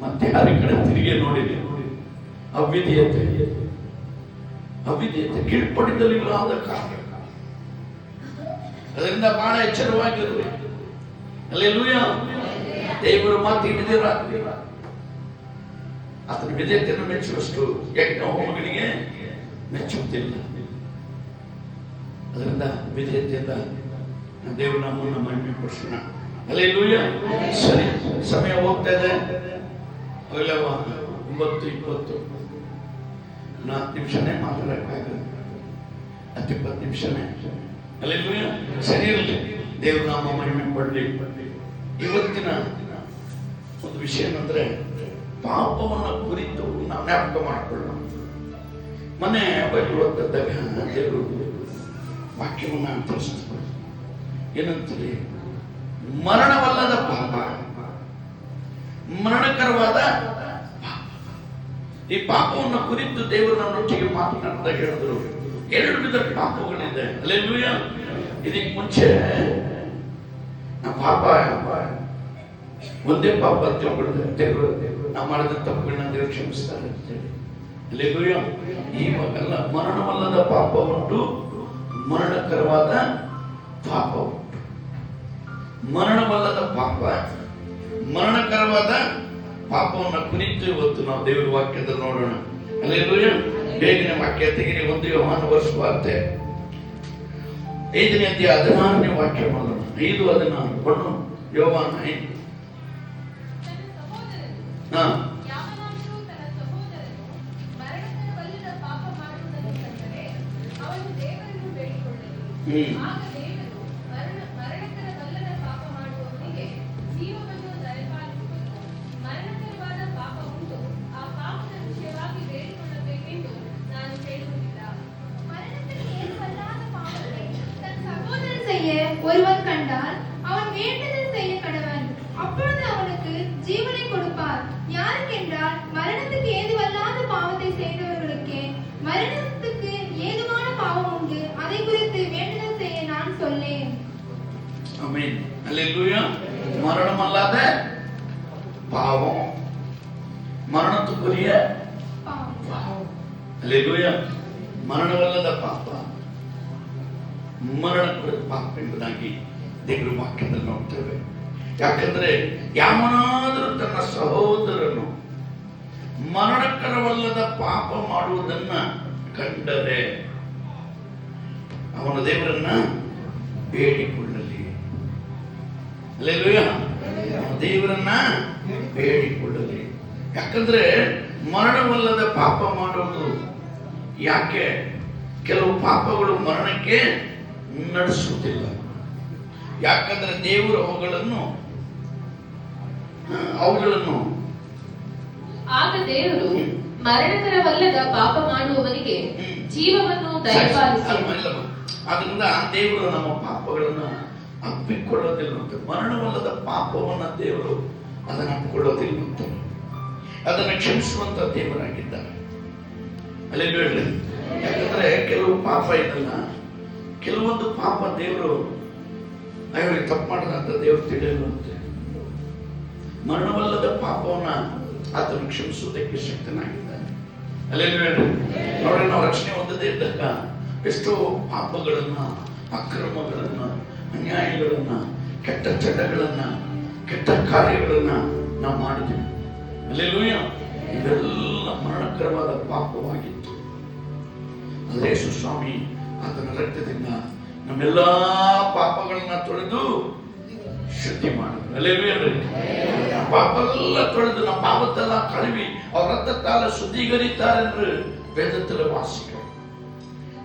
ಮತ್ತೆ ಯಾರ ಕಡೆ ತಿರುಗಿ ನೋಡಿದೆ. ಅವಿಧೇಯತೆ, ಅವಿಧೇಯತೆ ಕೀழ்ಪಡಿದಲಿಲ್ಲವಾದ ಕಾರಣ. ಅದರಿಂದ ಬಹಳ ಎಚ್ಚರವಾಗಿರಲಿ. ಹಲ್ಲೆಲೂಯಾ. ದೇವರ ಮಾತಿಗೆ ವಿಧೇಯರಾಗಲಿ. ಆತನ ವಿಧೇಯತೆಯನ್ನು ಮೆಚ್ಚುವಷ್ಟು ಯಜ್ಞ ಹೋಮಗಳಿಗೆ ಮೆಚ್ಚುತ್ತಿಲ್ಲ. ಅದರಿಂದ ವಿಧೇಯತೆಯಿಂದ ದೇವರು ನಮ್ಮನ್ನು ಮಹಿಮೆ ಪಡಿಸೋಣ. ಹಲ್ಲೆಲೂಯಾ. ಸರಿ, ಸಮಯ ಹೋಗ್ತಾ ಇದೆ. 9:20. 4 ನಿಮಿಷನೇ ಮಾತಾಡಕ್ಕಾಗಲ್ಲ. 20 ನಿಮಿಷನೇ. ಹಲ್ಲೆಲೂಯಾ. ಸರಿ ಇರಲಿ. ದೇವರು ನಾಮ ಮಹಿಮೆ ಪಡಲಿ. ಇವತ್ತಿನ ಒಂದು ವಿಷಯ ಏನಂದ್ರೆ, ಪಾಪವನ್ನ ಕುರಿತು ನಾವು ಜ್ಞಾಪಕ ಮಾಡಿಕೊಳ್ಳೋಣ. ಮನೆ ಬರೆಯುವಂತದ್ದಾಗ ದೇವರು ವಾಕ್ಯವನ್ನ ತಿಳಿಸ್ತಾರೆ. ಏನಂತಾರೆ? ಮರಣವಲ್ಲದ ಪಾಪ, ಮರಣಕರವಾದ ಪಾಪ. ಈ ಪಾಪವನ್ನು ಕುರಿತು ದೇವರು ನನ್ನೊಟ್ಟಿಗೆ ಮಾತನಾಡ್ತಾ ಹೇಳಿದ್ರು. 2 ವಿಧದ ಪಾಪಗಳಿದೆ. ಹಲ್ಲೆಲೂಯಾ. ಇದಕ್ಕೆ ಮುಂಚೆ ಪಾಪ ಒಂದೇ ಪಾಪ ಅಂತ ತಿಳ್ಕೊಂಡಿದೆ. ದೇವರು ನಾವು ಮಾಡಿದ ತಪ್ಪುಗಳನ್ನ ದೇವರು ಕ್ಷಮಿಸ್ತಾರೆ ಅಂತೇಳಿ. ಹಲ್ಲೆಲೂಯಾ. ಇವಾಗೆಲ್ಲ ಮರಣವಲ್ಲದ ಪಾಪ ಉಂಟು, ಮರಣಕರವಾದ ಪಾಪ ಉಂಟು. ಮರಣವಲ್ಲದ ಪಾಪ, ಮರಣಕರವಾದ ಪಾಪವನ್ನು ಕುರಿತು ಇವತ್ತು ನಾವು ದೇವರ ವಾಕ್ಯದಲ್ಲಿ ನೋಡೋಣ. ಹಲ್ಲೆಲೂಯಾ. ಬೇಗನೆ ವಾಕ್ಯ ತೆಗಿರಿ. 1 ಯೋಹಾನ ವಾರ್ತೆ 5ನೇ ಅಧ್ಯಾಯ 16ನೇ ವಾಕ್ಯ ಮಾಡೋಣ. 5:16 ಬಣ್ಣ. ಯೋಹಾನ 5. ஒருவன் கண்டால் அவன் வேண்டுதல் செய்ய கடவன். அப்பொழுது அவனுக்கு ஜீவனை கொடுப்பார். யாருக்கென்றால் மரணத்துக்கு ஏதுவல்லாத பாவத்தை செய்தவர்களுக்கே மரணத்துக்கு ஏதுவான பாவம் உண்டு. அதை குறித்து வேண்டுதல் செய்ய நான் சொல்லேன். ஆமென். ஹல்லேலூயா. மரணமல்லாத பாவம், மரணத்துக்குரிய பாவம். ஹல்லேலೂಯಾ. ಮರಣವಲ್ಲದ ಪಾಪ, ಮರಣಕ್ಕೂ ಪಾಪ ಎಂಬುದಾಗಿ ದೇವರ ವಾಕ್ಯದಲ್ಲಿ ನೋಡ್ತೇವೆ. ಯಾಕಂದ್ರೆ ಯಾವನಾದರೂ ತನ್ನ ಸಹೋದರನು ಮರಣಕರವಲ್ಲದ ಪಾಪ ಮಾಡುವುದನ್ನ ಕಂಡರೆ ಅವನ ದೇವರನ್ನ ಬೇಡಿಕೊಳ್ಳಲಿ. ಹಲ್ಲೆಲೂಯಾ. ದೇವರನ್ನ ಬೇಡಿಕೊಳ್ಳಲಿ. ಯಾಕಂದ್ರೆ ಮರಣವಲ್ಲದ ಪಾಪ ಮಾಡೋದು ಯಾಕೆ? ಕೆಲವು ಪಾಪಗಳು ಮರಣಕ್ಕೆ ನಡೆಸುತ್ತಿಲ್ಲ. ಯಾಕಂದ್ರೆ ದೇವರು ಅವುಗಳನ್ನು ಆಗ ದೇವರು ಮರಣಕರವಲ್ಲದ ಪಾಪ ಮಾಡುವವನಿಗೆ ಜೀವವನ್ನು ದಯಪಾಲಿಸಿದನು. ಅದರಿಂದ ದೇವರು ನಮ್ಮ ಪಾಪಗಳನ್ನು ಅಪ್ಪಿಕೊಳ್ಳೋದಿಲ್ಲಂತೆ. ಮರಣವಲ್ಲದ ಪಾಪವನ್ನ ದೇವರು ಅದನ್ನು ಅಪ್ಪಿಕೊಳ್ಳೋದಿಲ್ಲಂತೆ. ಅದನ್ನು ಕ್ಷಮಿಸುವಂತ ದೇವರಾಗಿದ್ದಾರೆ. ಹಲ್ಲೆಲೂಯಾ. ಯಾಕಂದ್ರೆ ಕೆಲವು ಪಾಪ ಇದನ್ನ, ಕೆಲವೊಂದು ಪಾಪ ದೇವರು ಅಯ್ಯೋ ತಪ್ಪು ಮಾಡಿದಂತ ದೇವರು ತಿಳಿಯಲಂತೆ. ಮರಣವಲ್ಲದ ಪಾಪವನ್ನ ಆತನು ಕ್ಷಮಿಸುವುದಕ್ಕೆ ಶಕ್ತನಾಗಿದ್ದಾನೆ. ಹಲ್ಲೆಲೂಯಾ. ನೋಡಿ, ನಾವು ರಕ್ಷಣೆ ಹೊಂದದೇ ಇದ್ದಾಗ ಎಷ್ಟೋ ಪಾಪಗಳನ್ನ, ಅಕ್ರಮಗಳನ್ನ, ಅನ್ಯಾಯಗಳನ್ನ, ಕೆಟ್ಟ ಚಟಗಳನ್ನ, ಕೆಟ್ಟ ಕಾರ್ಯಗಳನ್ನ ನಾವು ಮಾಡಿದ್ವಿ. ಹಲ್ಲೆಲೂಯಾ. ಇವೆಲ್ಲ ಮರಣಕರವಾದ ಪಾಪವಾಗಿತ್ತು. ಯೇಸು ಸ್ವಾಮಿ ಆತನ ರಕ್ತದಿಂದ ನಮ್ಮೆಲ್ಲಾ ಪಾಪಗಳನ್ನ ತೊಳೆದು ಶುದ್ಧಿ ಮಾಡಿದ್ರು. ಹಲ್ಲೆಲೂಯಾ. ಪಾಪೆಲ್ಲ ತೊಳೆದು ನಮ್ಮ ಪಾಪತ್ತೆಲ್ಲ ಕಳುವಿ ಅವ್ರ ರಕ್ತತ್ತಾಲ ಶುದ್ಧೀಕರಿತಾರೆ ಎಂದು ವೇದದಲ್ಲಿ ವಾಸಿಗಳು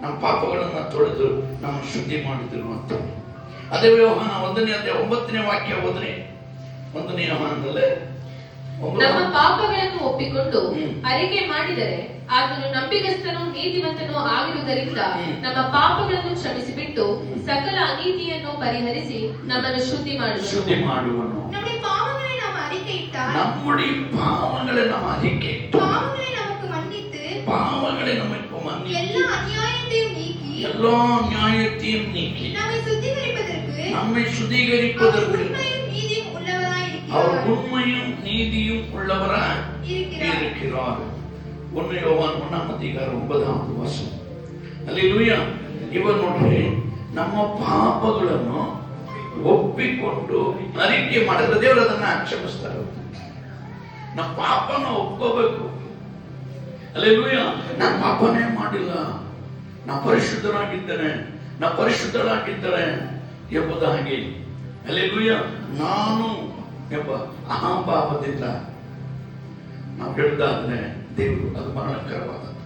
ನಮ್ಮ ಪಾಪಗಳನ್ನ ತೊಳೆದು ನಮ್ಮ ಶುದ್ಧಿ ಮಾಡಿದ್ರು ಅಂತ. ಅದೇ ಯೋಹಾನ 1ನೇ ಅಧ್ಯಾಯ 9ನೇ ವಾಕ್ಯ ಓದ್ರಿ. 1ನೇ ಯೋಹಾನದಲ್ಲೇ ನಮ್ಮ ಪಾಪಗಳನ್ನು ಒಪ್ಪಿಕೊಂಡು ಅರಿಕೆ ಮಾಡಿದರೆ ಆತನು ನಂಬಿಗಸ್ತನೂ ನೀತಿವಂತನೂ ಆಗಿರುವುದರಿಂದ ನಮ್ಮ ಪಾಪಗಳನ್ನು ಕ್ಷಮಿಸಿಬಿಟ್ಟು ಸಕಲ ಅನೀತಿಯನ್ನು ಪರಿಹರಿಸಿ ನಮ್ಮನ್ನು ಶುದ್ಧಿ ಮಾಡುವನು. நம்முடைய பாவங்களை நாம் அறிக்கையிட்டால் நம்முடைய பாவங்களை நாம் அறிக்கையிட்டால் பாவங்களை நமக்கு மன்னித்து பாவங்களை நமக்கு மன்னித்து எல்லா அநியாயத்தையும் நீக்கி நம்மை சுத்திகரிப்பதற்கு உண்மையும் நீதியும் உள்ளவராய் அவர் உண்மையும் நீதியும் உள்ளவரா இருக்கிறார். 1 யோவான் 1:9 அல்லேலೂಯಾ. ಇವಾಗ ನೋಡ್ರಿ, ನಮ್ಮ ಪಾಪಗಳನ್ನು ಒಪ್ಪಿಕೊಂಡು ಅರಿಕೆ ಮಾಡಿದ್ರೆ ದೇವರು ಅದನ್ನ ಕ್ಷಮಿಸ್ತಾರೆ. ನಮ್ಮ ಪಾಪನ ಒಪ್ಕೋಬೇಕು. அல்லேலூಯಾ. ನಾನು ಪಾಪನೇ ಮಾಡಿಲ್ಲ, ನಾ ಪರಿಶುದ್ಧನಾಗಿದ್ದೇನೆ, ನಾ ಪರಿಶುದ್ಧಳಾಗಿದ್ದೇನೆ ಎಂಬುದಾಗಿ, அல்லேலூಯಾ, ನಾನು ಎಂಬ ಅಹಂಭಾವದಿಂದ ನಾವು ಹೇಳಿದಾದ್ರೆ ದೇವರು ಅದು ಮರಣಕರವಾದದ್ದು.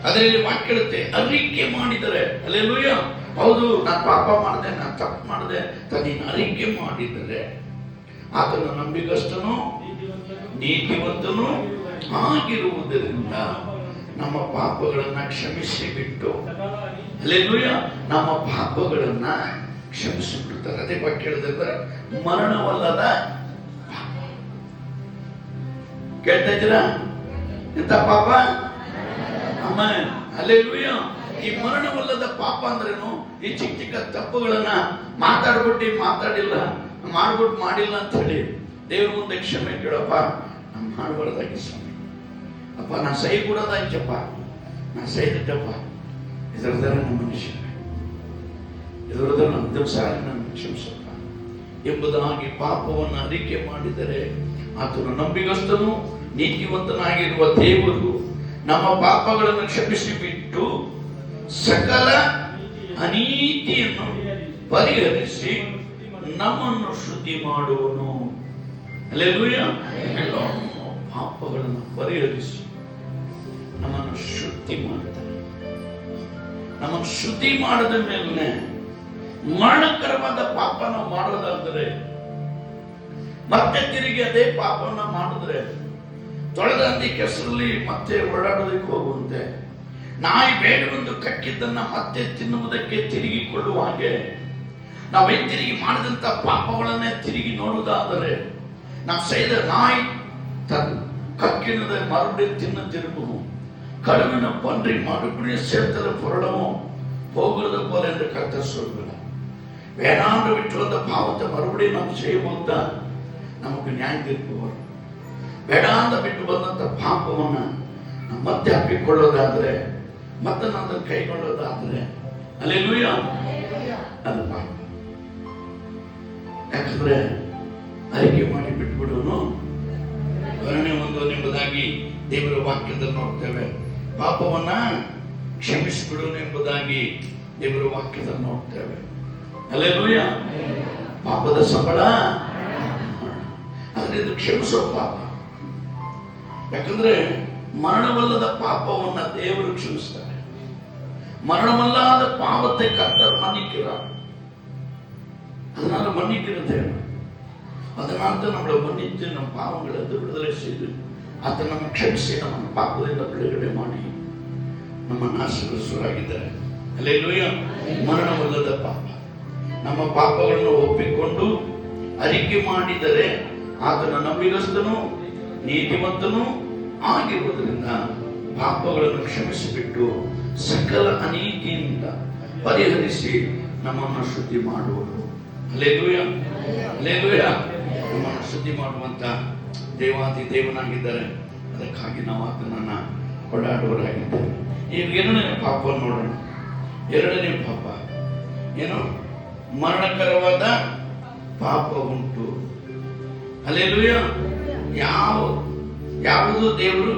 ಅದರಲ್ಲಿ ವಾಕ್ಯ ಹೇಳುತ್ತೆ, ಅರಿಕೆ ಮಾಡಿದರೆ, அல்லேலூಯಾ, ಹೌದು ನಾನು ಪಾಪ ಮಾಡಿದೆ, ನಾನು ತಪ್ಪು ಮಾಡಿದೆ ಅಂತ ನೀನು ಅರಿಕೆ ಮಾಡಿದರೆ ಆತನ ನಂಬಿಗಸ್ತನು ನೀತಿವಂತನು ಆಗಿರುವುದರಿಂದ ನಮ್ಮ ಪಾಪಗಳನ್ನ ಕ್ಷಮಿಸಿ ಬಿಟ್ಟು, அல்லேலூಯಾ, ನಮ್ಮ ಪಾಪಗಳನ್ನ ಕ್ಷಮಿಸಿ ಬಿಡ್ತಾರೆ. ಅದೇ ವಾಕ್ಯ ಹೇಳಿದ್ರೆ ಮರಣವಲ್ಲದ ಪಾಪ. ಕೇಳ್ತಾ ಇದ್ದೀರಾ? ಎಂತ ಪಾಪ? ಆಮೆನ್, அல்லேಲೂಯಾ. ಈ ಮರಣವಲ್ಲದ ಪಾಪ ಅಂದ್ರೇನು? ಈ ಚಿಕ್ಕ ಚಿಕ್ಕ ತಪ್ಪುಗಳನ್ನ ಮಾತಾಡಿಲ್ಲ ಮಾಡಿಲ್ಲ ಅಂತ ಹೇಳಿ ದೇವ್ರ ಮುಂದೆ ಕ್ಷಮೆ ಕೇಳಪ್ಪ, ನಾನು ಮಾಡಬಾರ್ದಾಗಿ ಸ್ವಾಮಿ, ಅಪ್ಪ ನಾ ಸಹಿ ಕೊಡೋದಾಯ್ತಪ್ಪ, ನಾ ಸಹಿಟ್ಟಪ್ಪ, ಇದರದಾರ ನಮ್ಮ ಮನುಷ್ಯ, ಇದರದ ನಮ್ಮ ದಿವಸ ನನ್ನ ಕ್ಷಮಿಸಪ್ಪ ಎಂಬುದಾಗಿ ಪಾಪವನ್ನು ಅರಿಕೆ ಮಾಡಿದರೆ ಆತನು ನಂಬಿಗಸ್ತನು ನೀತಿವಂತನಾಗಿರುವ ದೇವರು ನಮ್ಮ ಪಾಪಗಳನ್ನು ಕ್ಷಮಿಸಿ ಬಿಟ್ಟು ಸಕಲ ಅನೀತಿಯನ್ನು ಪರಿಹರಿಸಿ ನಮ್ಮನ್ನು ಶುದ್ಧಿ ಮಾಡುವನು. அல்லேலூಯಾ. ಪಾಪಗಳನ್ನು ಪರಿಹರಿಸಿ ನಮ್ಮನ್ನು ಶುದ್ಧಿ ಮಾಡ್ತಾನೆ. ನಮ್ಮನ್ನು ಶುದ್ಧಿ ಮಾಡಿದ ಮೇಲೆ ಮರಣಕರವಾದ ಪಾಪ ನಾವು ಮಾಡೋದಾದ್ರೆ, ಮತ್ತೆ ತಿರುಗಿ ಅದೇ ಪಾಪವನ್ನ ಮಾಡಿದ್ರೆ ತೊಳೆದಂದಿ ಕೆಸರಲ್ಲಿ ಮತ್ತೆ ಓಡಾಡೋದಕ್ಕೆ ಹೋಗುವಂತೆ, ನಾಯಿ ಬೇಡವೆಂದು ಕಕ್ಕಿದ್ದನ್ನ ಮತ್ತೆ ತಿನ್ನುವುದಕ್ಕೆ ತಿರುಗಿಕೊಳ್ಳುವ ಹಾಗೆ ನಾವೇ ತಿರುಗಿ ಮಾಡಿದಂತ ಪಾಪಗಳನ್ನೇ ತಿರುಗಿ ನೋಡುವುದಾದರೆ, ನಾವು ಸೈದ ನಾಯಿ ಕಕ್ಕಿನದ ಮರುಡಿ ತಿನ್ನುತ್ತಿರುವುದು, ಕಡುವಿನ பன்றி மறுபடிய சேர்த்தத புரளவும் போகிறது போல என்று கர்த்தர் சொல்கிறார். வேணாண்டு விட்டு வந்த பாவத்தை மறுபடியும் நாம் செய்யும் தான் நமக்கு ನ್ಯಾಯ ತೀರ್ಪು வரும். ಬೇಡಾಂದ ಬಿಟ್ಟು ಬಂದಂತ ಪಾಪವನ್ನು ಮತ್ತೆ ಅಪ್ಪಿಕೊಳ್ಳೋದಾದ್ರೆ, ಮತ್ತೆ ನಾನು ಕೈಗೊಳ್ಳೋದಾದ್ರೆ, அல்லேலூಯಾ, ಅದು ಪಾಪ. ಯಾಕಂದ್ರೆ ಅರಿಕೆ ಮಾಡಿ ಬಿಟ್ಬಿಡೋನು ಕರುಣೆ ಎಂಬುದಾಗಿ ದೇವರ ವಾಕ್ಯದಲ್ಲಿ ನೋಡ್ತೇವೆ. ಪಾಪವನ್ನ ಕ್ಷಮಿಸಿಬಿಡೋನು ಎಂಬುದಾಗಿ ದೇವರ ವಾಕ್ಯದಲ್ಲಿ ನೋಡ್ತೇವೆ. அல்லேலூಯಾ. ಪಾಪದ ಸಂಬಳ ಆದ್ರೆ ಇದು ಕ್ಷಮಿಸೋ ಪಾಪ. ಯಾಕಂದ್ರೆ ಮರಣವಲ್ಲದ ಪಾಪವನ್ನ ದೇವರು ಕ್ಷಮಿಸ್ತಾರೆ. மரணமல்லாத பாவத்தை கர்த்தர் மன்னிக்கிறார். அதனால மன்னிக்கிற தேவன். அதனால தான் நம்மளை மன்னித்து நம்ம பாவங்களை விடுதலை செய்து அதை நம்ம ಕ್ಷಮಿಸಿ ನಮ್ಮ ಪಾಪದಿಂದ ಬಿಡುಗಡೆ ಮಾಡಿ ನಮ್ಮನ್ನು ಆಶೀರ್ವದಿಸುವರಾಗಿದ್ದಾರೆ. அல்லேಲೂಯಾ. ಮರಣವಲ್ಲದ ಪಾಪ, ನಮ್ಮ ಪಾಪಗಳನ್ನು ಒಪ್ಪಿಕೊಂಡು ಅರಿಕೆ ಮಾಡಿದರೆ ಆತನ ನಂಬಿಗಸ್ತನು ನೀತಿವಂತನು ಆಗಿರುವುದರಿಂದ ಪಾಪಗಳನ್ನು ಕ್ಷಮಿಸಿಬಿಟ್ಟು ಸಕಲ ಅನೀತಿಯಿಂದ ಪರಿಹರಿಸಿ ನಮ್ಮನ್ನು ಶುದ್ಧಿ ಮಾಡುವುದು. அல்லேலூಯಾ, அல்லேಲೂಯಾ. ನಮ್ಮನ್ನು ಶುದ್ಧಿ ಮಾಡುವಂತ ದೇವಾದಿ ದೇವನಾಗಿದ್ದಾರೆ. ಅದಕ್ಕಾಗಿ ನಾವು ಆತನನ್ನ ಕೊಂಡಾಡುವರಾಗಿದ್ದೇವೆ. ಈಗ ಎರಡನೇ ಪಾಪವನ್ನು ನೋಡೋಣ. ಎರಡನೇ ಪಾಪ ಏನು? ಮರಣಕರವಾದ ಪಾಪ ಉಂಟು. அல்லேலೂಯಾ. ಯಾವುದು ದೇವರು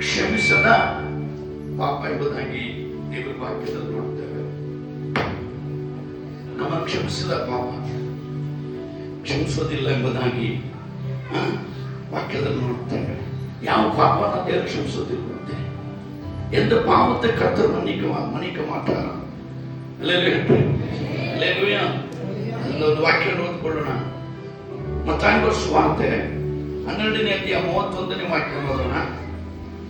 ಕ್ಷಮಿಸದ ಪಾಪ ಎಂಬುದಾಗಿ ದೇವರ ವಾಕ್ಯದಲ್ಲಿ ನೋಡ್ತೇವೆ. ನಮ್ಮ ಕ್ಷಮಿಸಿದ ಪಾಪ ಕ್ಷಮಿಸೋದಿಲ್ಲ ಎಂಬುದಾಗಿ ವಾಕ್ಯದಲ್ಲಿ ನೋಡ್ತೇವೆ. ಯಾವ ಪಾಪನ ದೇವರು ಕ್ಷಮಿಸೋದಿಲ್ಲಂತೆ. எந்த பாவத்தை கர்த்தர் மன்னிக்க மாட்டார். அல்லேலூயா. ಒಂದು ವಾಕ್ಯ ಓದಿಕೊಳ್ಳೋಣ. ಮತ್ತಾಯ ಸುವಾರ್ತೆ 12ನೇ ಅಧ್ಯಾಯ 31ನೇ ವಾಕ್ಯ ಓದೋಣ.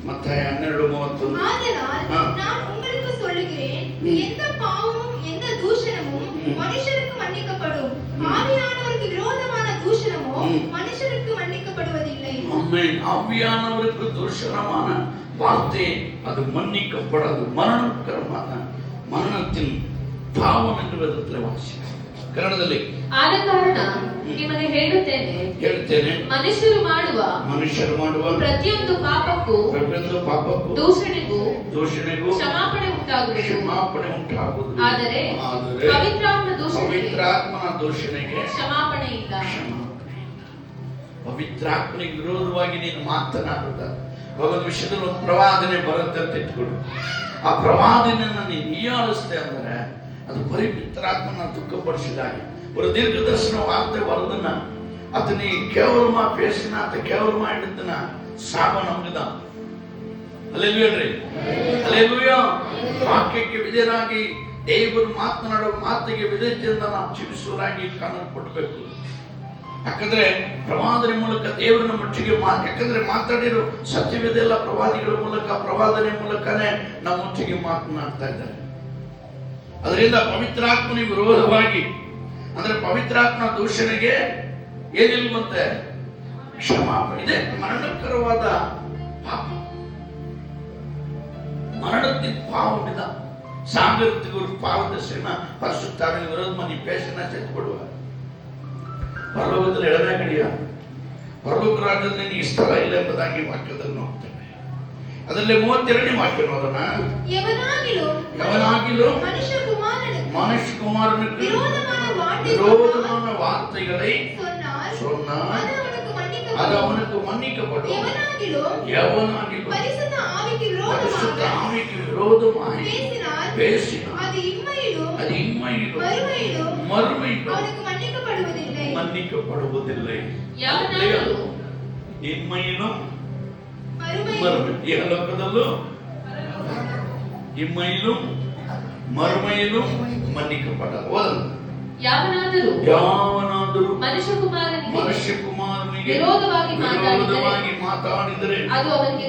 மத்தாய 12:31. ஆதலால் நான் உங்களுக்கு சொல்லுகிறேன், எந்த பாவமும் எந்த தூஷணமும் மனுஷருக்கு மன்னிக்கப்படும், ஆவியானவருக்கு விரோதமான தூஷணமோ மனுஷருக்கு மன்னிக்கப்படுவதில்லை. ஆமென். ஆவியானவருக்கு தூஷணமான வார்த்தை அது மன்னிக்கப்படாது. மரணಕರமான ಮರಣத்தின் ಪಾವನ ಎಂದು ವೇದದಲ್ಲಿ ವಾಕ್ಯ ಕನ್ನಡದಲ್ಲಿ ಆದ ಕಾರಣ ನಿಮಗೆ ಹೇಳುತ್ತೇನೆ, ಮನುಷ್ಯರು ಮಾಡುವ ಪ್ರತಿಯೊಂದು ಪಾಪಕ್ಕೂ ದೂಷಣೆಗೂ ಕ್ಷಮಾಪಣೆ ಉಂಟಾಗುವುದು. ಆದರೆ ಪವಿತ್ರಾತ್ಮನ ದೂಷಣೆಗೆ ಕ್ಷಮಾಪಣೆ ಇಲ್ಲ. ಪವಿತ್ರಾತ್ಮನಿಗೆ ವಿರೋಧವಾಗಿ ನೀನು ಮಾತನಾಡುತ್ತ ಒಂದು ವಿಷಯದಲ್ಲಿ ಒಂದು ಪ್ರವಾದನೆ ಬರುತ್ತೆ ಅಂತ ಇಟ್ಕೊಡು. ಆ ಪ್ರವಾದನೆಯನ್ನ ನೀನು ಹೀಯಾಳಿಸ್ತೆ ಅಂದ್ರೆ ಅದು ಪವಿತ್ರಾತ್ಮನ ದುಃಖಪಡಿಸಿದಾಗ ஒரு தீர்க்கதரிசன வார்த்தை வருதுன்னா அது நீ கேவலமா பேசினா அது கேவலமா எடுத்துனா சாபம் நமக்குதான். அல்லேலூயா, அல்லேலೂಯಾ. ವಾಕ್ಯಕ್ಕೆ ವಿಧೇಯರಾಗಿ ದೇವರು ಮಾತನಾಡುವ ಮಾತಿಗೆ ವಿಧೇಯತೆಯಿಂದ ನಾವು ಜೀವಿಸುವರಾಗಿ ಕಾಣಲ್ಪಡಬೇಕು. ಯಾಕಂದ್ರೆ ಪ್ರವಾದನೆ ಮೂಲಕ ದೇವರನ್ನ ಮುಚ್ಚಿಗೆ ಯಾಕಂದ್ರೆ ಮಾತಾಡಿರೋ ಸತ್ಯವಿದೆಲ್ಲ ಪ್ರವಾದಿಗಳ ಮೂಲಕ ಪ್ರವಾದನೆ ಮೂಲಕನೇ ನಮ್ಮ ಮುಚ್ಚಿಗೆ ಮಾತನಾಡ್ತಾ ಇದ್ದಾರೆ. ಅದರಿಂದ ಪವಿತ್ರಾತ್ಮನಿಗೆ ವಿರೋಧವಾಗಿ ಅಂದ್ರೆ ಪವಿತ್ರಾತ್ಮ ದೂಷಣೆಗೆ ಏನಿಲ್ವಂತೆ ಕ್ಷಮಾಪಣೆ. ಇದೆ ಮರಣಕರವಾದ ಪಾಪ, மரணத்தின் பாவம் இதான். சாங்கத்துக்கு ஒரு பாவத்தை செய்யனா பரிசுத்தாவின் விரோதமா நீ பேசினா செத்து போடுவார். பரலோகத்தில் இடமே கிடையாது. பரலோக ராஜ்யத்தில் நீ ಸ್ಥಳ ಇಲ್ಲ ಎಂಬುದಾಗಿ ವಾಕ್ಯದಲ್ಲಿ ನೋಡ್ತೇವೆ. ಅದರಲ್ಲಿ 32ನೇ ವಾಕ್ಯ ನೋಡೋಣ. எவனாகிலும் மனுஷகுமாரனுக்கு விரோதமான வார்த்தைகளை சொன்னால் அது அவனுக்கு மன்னிக்கப்படும். எவனாகிலும் பரிசுத்த ஆவிக்கு விரோதமாய் பேசினால் அது இம்மையிலும் மறுமையிலும் மன்னிக்கப்படுவதில்லை. இம்மையிலும் ಇಹಲೋಕದಲ್ಲೂ ಇಮ್ಮೈಲೂ ಮರುಮೈಲೂ ಮನ್ನಿಕಪಡಲ್ಲ. ಯಾವನಾದರೂ ಮನುಷ್ಯಕುಮಾರನಿಗೆ ವಿರೋಧವಾಗಿ ಮಾತಾಡಿದರೆ ಅದು ಅವನಿಗೆ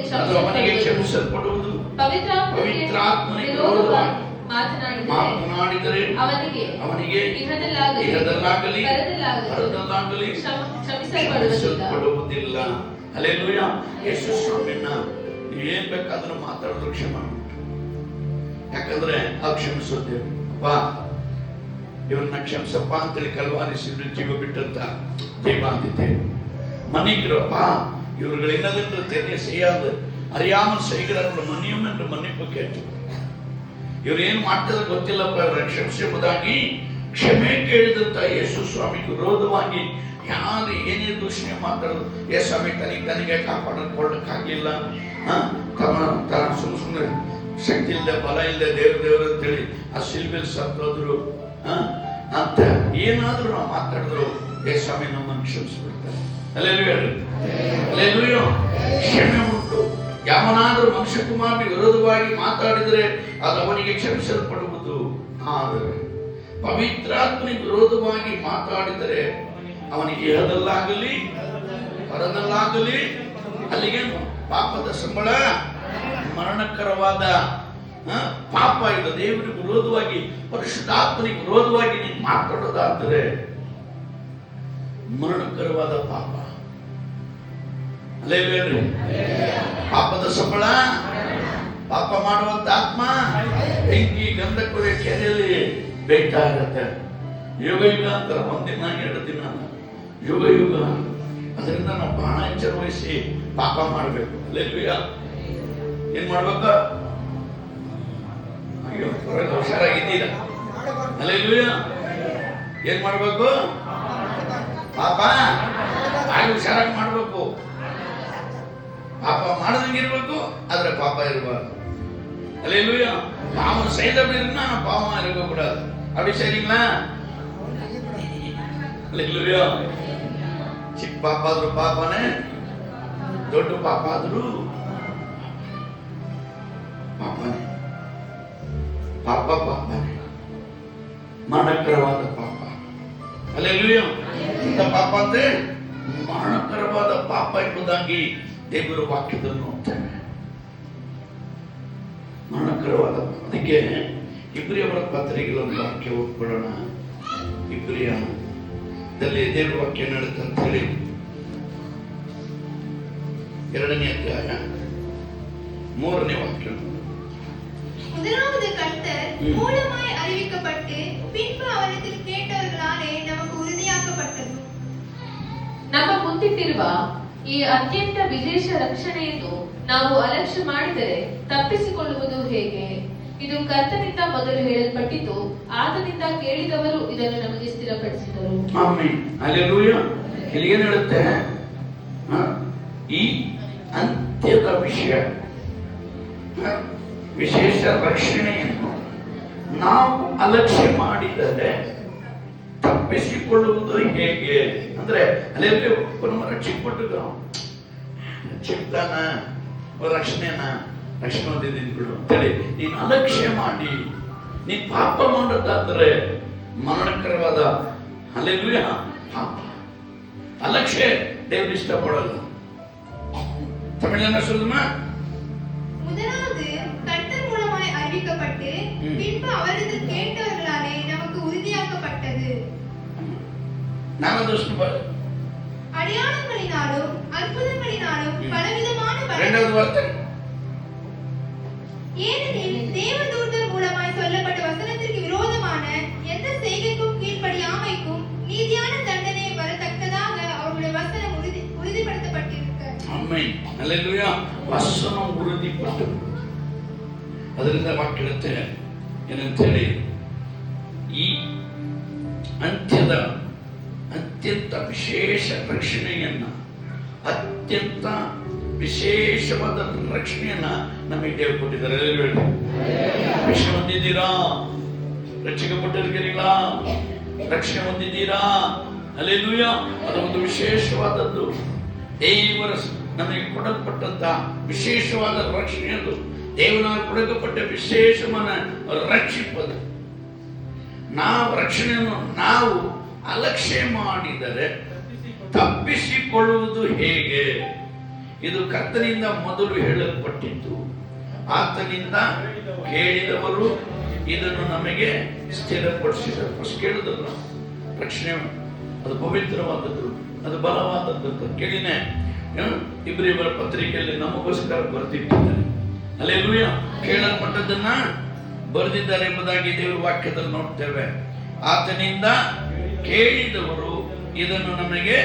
ಕ್ಷಮಿಸಲ್ಪಡುವುದು. ಪವಿತ್ರಾತ್ಮನಿಗೆ ವಿರೋಧವಾಗಿ ಮಾತನಾಡಿದರೆ ಅವನಿಗೆ ಇಹದಲ್ಲಾಗಲಿ ಪರದಲ್ಲಾಗಲಿ ಕ್ಷಮಿಸಲ್ಪಡುವುದಿಲ್ಲ. ಹಲ್ಲೆಲೂಯಾ. ಯೇಸು ಸ್ವಾಮಿಯನ್ನ ಏನ್ ಬೇಕಾದ್ರೂ ಮಾತಾಡಿದ್ರು ಕ್ಷಮೆ, ಯಾಕಂದ್ರೆ ಕ್ಷಮಿಸುತ್ತೇವೆ. ಅಪ್ಪ இவனை ಕ್ಷಮಿಸಪ್ಪ ಅಂತೇಳಿ ಕಲ್ವಾರಿ ಶಿಬಿರ ಜೀವ ಬಿಟ್ಟಂತ தெய்வாந்தித்தேன். மன்னிக்கிறப்பா, இவர்கள் என்னதென்று தெரிய செய்யாது அறியாமல் செய்கிறார்கள், மன்னியும் என்று மன்னிப்பு ಕೇಳ್ತು. ಇವರು ಏನ್ ಮಾಡ್ತಾರೆ ಗೊತ್ತಿಲ್ಲಪ್ಪ, ಇವರನ್ನು ಕ್ಷಮಿಸುವುದಾಗಿ ಕ್ಷಮೆ ಕೇಳಿದಂತ ಯೇಸು ಸ್ವಾಮಿಗೆ ವಿರೋಧವಾಗಿ ಯಾರು ಏನೇ ದೂಷಣೆ ಮಾತಾಡೋದು, ಯೇ ಸ್ವಾಮಿ ತನಿಗೆ ಕಾಪಾಡಿಕೊಳ್ಳಕ್ಕಾಗಲಿಲ್ಲ, ಸುಮ್ಮನೆ ಶಕ್ತಿ ಇಲ್ಲದೆ ಬಲ ಇಲ್ಲದೆ ದೇವ್ರ ಅಂತೇಳಿ ಆ ಶಿಲ್ಬೆಲ್ ಸತ್ತೋದ್ರು ಅಂತ ಏನಾದ್ರೂ ನಾವು ಮಾತಾಡಿದ್ರು ಯೇ ಸ್ವಾಮಿ ನಮ್ಮನ್ನು ಕ್ಷಮಿಸಿಬಿಡ್ತಾರೆ. ಅಲ್ಲೇಲೂಯಾ. ಕ್ಷಮೆ ಉಂಟು. ಯಾವನಾದ್ರೂ ಮನುಷ್ಯಕುಮಾರನಿಗೆ ವಿರೋಧವಾಗಿ ಮಾತಾಡಿದರೆ ಅದು ಅವನಿಗೆ ಕ್ಷಮಿಸಲ್ಪಡುವುದು. ಆದರೆ ಪವಿತ್ರಾತ್ಮನಿಗೆ ವಿರೋಧವಾಗಿ ಮಾತಾಡಿದರೆ ಅವನಿಗೆ ಇಹದಲ್ಲಾಗಲಿ ಪರದಲ್ಲಾಗಲಿ ಅಲ್ಲಿಗೆ ಪಾಪದ ಸಂಬಳ ಮರಣಕರವಾದ ಪಾಪ. ಇದು ದೇವರಿಗೆ ವಿರೋಧವಾಗಿ ಪರಿಶುದ್ಧಾತ್ಮನಿಗೆ ವಿರೋಧವಾಗಿ ನೀನು ಮಾತಾಡೋದಾದರೆ ಮರಣಕರವಾದ ಪಾಪ. ಅಲ್ಲೇನ್ರಿ? ಪಾಪದ ಸಂಬಳ ಪಾಪ ಮಾಡುವಂತ ಆತ್ಮ ಬೆಂಕಿ ಗಂಧಕದ ಕೆರೆಯಲ್ಲಿ ಬೇಯ್ತಾ ಇರುತ್ತೆ. ಯುಗ ಯುಗಾಂತರ, ಒಂದಿನ 2 ದಿನ, ಯುಗ ಯುಗ. ಅದರಿಂದ ನಾವು ಬಹಳ ಎಚ್ಚರ ವಹಿಸಿ ಪಾಪ ಮಾಡಬೇಕು. ಅಲ್ಲೇಲೂಯಾ. ಏನ್ ಮಾಡ್ಬೇಕು? ಅಯ್ಯೋ, ಹುಷಾರಾಗಿದ್ದೀರ? ಅಲ್ಲೇಲೂಯಾ. ಏನ್ ಮಾಡ್ಬೇಕು? ಪಾಪ ಹಾಗೆ ಹುಷಾರಾಗಿ ಮಾಡ್ಬೇಕು. ಪಾಪ ಮಾಡದಂಗಿರ್ಬೇಕು, ಆದ್ರೆ ಪಾಪ ಇರಬಾರ್ದು. ಅಲ್ಲೇಲೂಯಾ. பாவம் செய்தவனா பாவமா இருக்க கூடாது. அப்படி சரிங்களா? அல்லேலூயா. ಚಿಕ್ಕ ಪಾಪ ಆದ್ರೂ ಪಾಪನೇ, ದೊಡ್ಡ ಪಾಪ ಆದ್ರೂ ಪಾಪನೇ. ಪಾಪನೇ, ಮರಣಕರವಾದ ಪಾಪ. ಅಲ್ಲೇಲೂಯಾ. ಇಂಥ ಪಾಪ ಅಂದ್ರೆ ಮರಣಕರವಾದ ಪಾಪ ಎಂಬುದಾಗಿ ದೇವರ ವಾಕ್ಯದಲ್ಲಿ ನೋಡ್ತೇವೆ. ಮರಣಕರವಾದ. ಅದಕ್ಕೆ ಇಬ್ರಿಯವರ ಪತ್ರಿಕೆಗಳ ಒಂದು ವಾಕ್ಯ ಓದ್ಕೊಳ್ಳೋಣ. ಇಬ್ರಿಯದಲ್ಲಿ ದೇವರ ವಾಕ್ಯ ನಡೆಯುತ್ತೆ ಅಂತ ಹೇಳಿ 2ನೇ ಅಧ್ಯಾಯ 3ನೇ ವಾಕ್ಯ. முதலாவது கர்த்தர் மூலமாய் அறிவிக்கப்பட்டு பின்பு அவரிடத்தில் கேட்டவர்களாலே நமக்கு உறுதியாக்கப்பட்டது. ನಮ್ಮ ಮುಂದಿಟ್ಟಿರುವ ಈ ಅತ್ಯಂತ ವಿಶೇಷ ರಕ್ಷಣೆಯನ್ನು ನಾವು ಅಲಕ್ಷ್ಯ ಮಾಡಿದರೆ ತಪ್ಪಿಸಿಕೊಳ್ಳುವುದು ಹೇಗೆ? ಇದು ಕರ್ತನಿಂದ ಮೊದಲು ಹೇಳಲ್ಪಟ್ಟಿತು, ಆತನಿಂದ ಕೇಳಿದವರು ಇದನ್ನು ನಮಗೆ ಸ್ಥಿರಪಡಿಸಿದರು. ಆಮೆನ್. ಹಲ್ಲೆಲೂಯಾ. ಇಲ್ಲಿ ಏನು ಹೇಳುತ್ತೆ? ಈ ಅಂತ್ಯದ ವಿಷಯ, ವಿಶೇಷ ರಕ್ಷಣೆಯನ್ನು ನಾವು ಅಲಕ್ಷ್ಯ ಮಾಡಿದರೆ ತಪ್ಪಿಸಿಕೊಳ್ಳುವುದು ಹೇಗೆ ಅಂದ್ರೆ, ಅಲ್ಲಿ ರಕ್ಷಿಸಿಕೊಟ್ಟಿದ್ರು ಚಿಕ್ತಾನ ರಕ್ಷಣೆ ಹೊಂದಿದ್ದೀನಿ ಬಿಡು ಅಂತೇಳಿ ನೀನು ಅಲಕ್ಷ್ಯ ಮಾಡಿ ನೀನ್ ಪಾಪ ಮಾಡೋದಾದ್ರೆ ಮರಣಕರವಾದ ಅಲ್ಲೆಲ್ಲೂಯ ಪಾಪ. ಅಲಕ್ಷ್ಯ ದೇವ್ರು ಇಷ್ಟಪಡಲ್ಲ. தமிழ்ல சொல்லுமா? முதலாவது கர்த்தர் மூலமாய் அறிவிக்கப்பட்டு பின்பு அவரது கேட்டவர்களாலே நமக்கு உறுதியாக்கப்பட்டது. நாம அடையாளங்களினாலும் அற்புதங்களினாலும் பலவிதமான இரண்டாவது வார்த்தை, ஏனெனில் தேவதூதர் மூலமாய் சொல்லப்பட்ட வசனத்திற்கு விரோதமான எந்த செய்கைக்கும் கீழ்ப்படியாமைக்கும் நீதியான தண்டனை வரத்தக்கதாக அவருடைய வசனம் உறுதிப்படுத்தப்பட்டிருக்க. ಆಮೆನ್. ಹಲ್ಲೆಲೂಯಾ. ವಚನ ಉறுதிಪಟ್ಟು ಅದರಿಂದ ವಾಕ್ಯ ಹೇಳುತ್ತೆ ಏನಂತ ಹೇಳಿ, ಈ ಅತ್ಯಂತ ವಿಶೇಷ ರಕ್ಷಣೆಯನ್ನ, ಅತ್ಯಂತ ವಿಶೇಷವಾದ ರಕ್ಷಣೆಯನ್ನ ನಮಗೆ ದೇವರು ಕೊಟ್ಟಿದ್ದಾರೆ. ರಕ್ಷಣೆ ಹೊಂದಿದ್ದೀರಾ? ರಕ್ಷಿಸಲ್ಪಟ್ಟಿದ್ದೀರಾ? ರಕ್ಷಣೆ ಹೊಂದಿದ್ದೀರಾ? ಹಲ್ಲೆಲೂಯಾ. ಅದೊಂದು ವಿಶೇಷವಾದದ್ದು. ದೇವರ ನಮಗೆ ಕೊಡಲ್ಪಟ್ಟಂತ ವಿಶೇಷವಾದ ರಕ್ಷಣೆ. ಅದು ದೇವನಾಗಿ ಕೊಡಲ್ಪಟ್ಟ ವಿಶೇಷವನ್ನ ರಕ್ಷಿಪದು. ನಾವು ರಕ್ಷಣೆಯನ್ನು ನಾವು ಅಲಕ್ಷ್ಯ ಮಾಡಿದರೆ ತಪ್ಪಿಸಿಕೊಳ್ಳುವುದು ಹೇಗೆ? ಇದು ಕರ್ತನಿಂದ ಮೊದಲು ಹೇಳಲ್ಪಟ್ಟಿದ್ದು, ಆತನಿಂದ ಕೇಳಿದವರು ಇದನ್ನು ನಮಗೆ ಸ್ಥಿರಪಡಿಸಿದರು. ಫಸ್ಟ್ ಕೇಳಿದ್ರು ರಕ್ಷಣೆ ಅದು ಪವಿತ್ರವಾದದ್ದು, ಅದು ಬಲವಾದದ್ದು. ಕೇಳಿನೇ ಇಬ್ರಿಯರ ಪತ್ರಿಕೆಯಲ್ಲಿ ನಮಗೋಸ್ಕರ ಬರೆದಿಟ್ಟಿದ್ದಾರೆ. ಹಲ್ಲೆಲೂಯಾ. ಕೇಳಲ್ಪಟ್ಟದನ್ನ ಬರೆದಿದ್ದಾರೆ ಎಂಬುದಾಗಿ ದೇವರ ವಾಕ್ಯದಲ್ಲಿ ನೋಡ್ತೇವೆ. ಆತನಿಂದ ಕೇಳಿದವರು ಇದನ್ನು ನಮಗೆ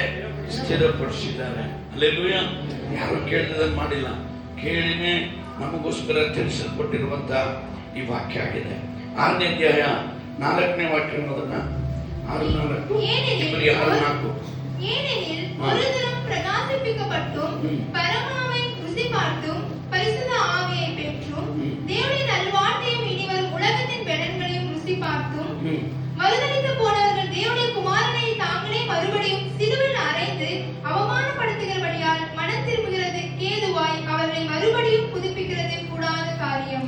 ಸ್ಥಿರಪಡಿಸಿದ್ದಾರೆ. ಹಲ್ಲೆಲೂಯಾ. ಯಾರು ಕೇಳಿದನ್ನು ಮಾಡಿಲ್ಲ, ಕೇಳಿನೇ ನಮಗೋಸ್ಕರ ತಿಳಿಸಲ್ಪಟ್ಟಿರುವಂತ ಈ ವಾಕ್ಯ ಆಗಿದೆ. 6ನೇ ಅಧ್ಯಾಯ 4ನೇ ವಾಕ್ಯ ಅನ್ನೋದನ್ನ 6:4 ಇಬ್ರಿಯ 6:4. ஏனெனில் ஒரு தரம் பிரகாசிப்பிக்கப்பட்டும் பரமாவை ருசி பார்த்தும் பரிசுத்த ஆவியை பெற்றும் தேவனுடைய நல்வாழ்த்தையும் இனிவரும் உலகத்தின் பலன்களையும் ருசி பார்த்தும் மறுதலித்து போனவர்கள் தேவனுடைய குமாரனை தாங்களே மறுபடியும் சிலுவையில் அறைந்து அவமானப்படுத்துகிறபடியால் மனம் திரும்புகிறது கேதுவாய் அவர்களை மறுபடியும் புதுப்பிக்கிறது கூடாத காரியம்.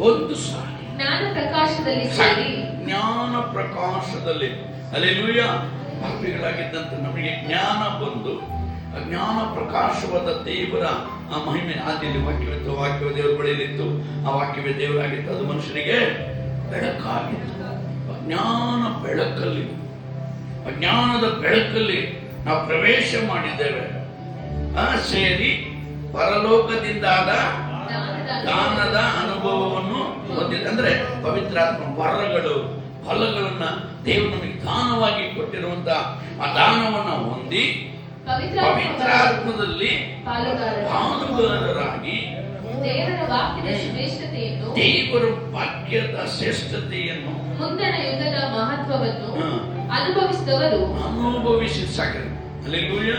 ಒಂದು ಸಾರಿ ಜ್ಞಾನ ಪ್ರಕಾಶದಲ್ಲಿ ಸೇರಿ, ಜ್ಞಾನ ಪ್ರಕಾಶದಲ್ಲಿ ಹಲ್ಲೆಲೂಯಾ. ಪಾಪಿಗಳಾಗಿದ್ದಂತೆ ನಮಗೆ ಜ್ಞಾನ ಬಂದು ಜ್ಞಾನ ಪ್ರಕಾಶವಾದ ದೇವರ ಆ ಮಹಿಮೆ. ಆದಿಯಲ್ಲಿ ವಾಕ್ಯವಿತ್ತು, ವಾಕ್ಯವ ದೇವರ ಬಳಿಯಲ್ಲಿತ್ತು, ಆ ವಾಕ್ಯವೇ ದೇವರಾಗಿತ್ತು, ಅದು ಮನುಷ್ಯನಿಗೆ ಬೆಳಕಾಗಿತ್ತು. ಜ್ಞಾನ ಬೆಳಕಲ್ಲಿ, ಅಜ್ಞಾನದ ಬೆಳಕಲ್ಲಿ ನಾವು ಪ್ರವೇಶ ಮಾಡಿದ್ದೇವೆ. ಸೇರಿ ಪರಲೋಕದಿಂದಾದ ದಾನದ ಅನುಭವವನ್ನು ಹೊಂದಿದೆ. ಅಂದ್ರೆ ಪವಿತ್ರಾತ್ಮ ವರಗಳು, ಫಲಗಳನ್ನ ದೇವರು ನಮಗೆ ದಾನವಾಗಿ ಕೊಟ್ಟಿರುವಂತ ಆ ದಾನವನ್ನ ಹೊಂದಿ ಪವಿತ್ರಾತ್ಮದಲ್ಲಿ ಪಾಲುಗಾರರಾಗಿ ದೇವರ ವಾಕ್ಯದ ಶ್ರೇಷ್ಠತೆಯನ್ನು, ದೇವರ ವಾಕ್ಯದ ಶ್ರೇಷ್ಠತೆಯನ್ನು, ಮುಂದಣ ಯುಗದ ಮಹತ್ವವನ್ನು ಅನುಭವಿಸಿ ಸಾಕರೆ. ಹಲ್ಲೆಲೂಯಾ.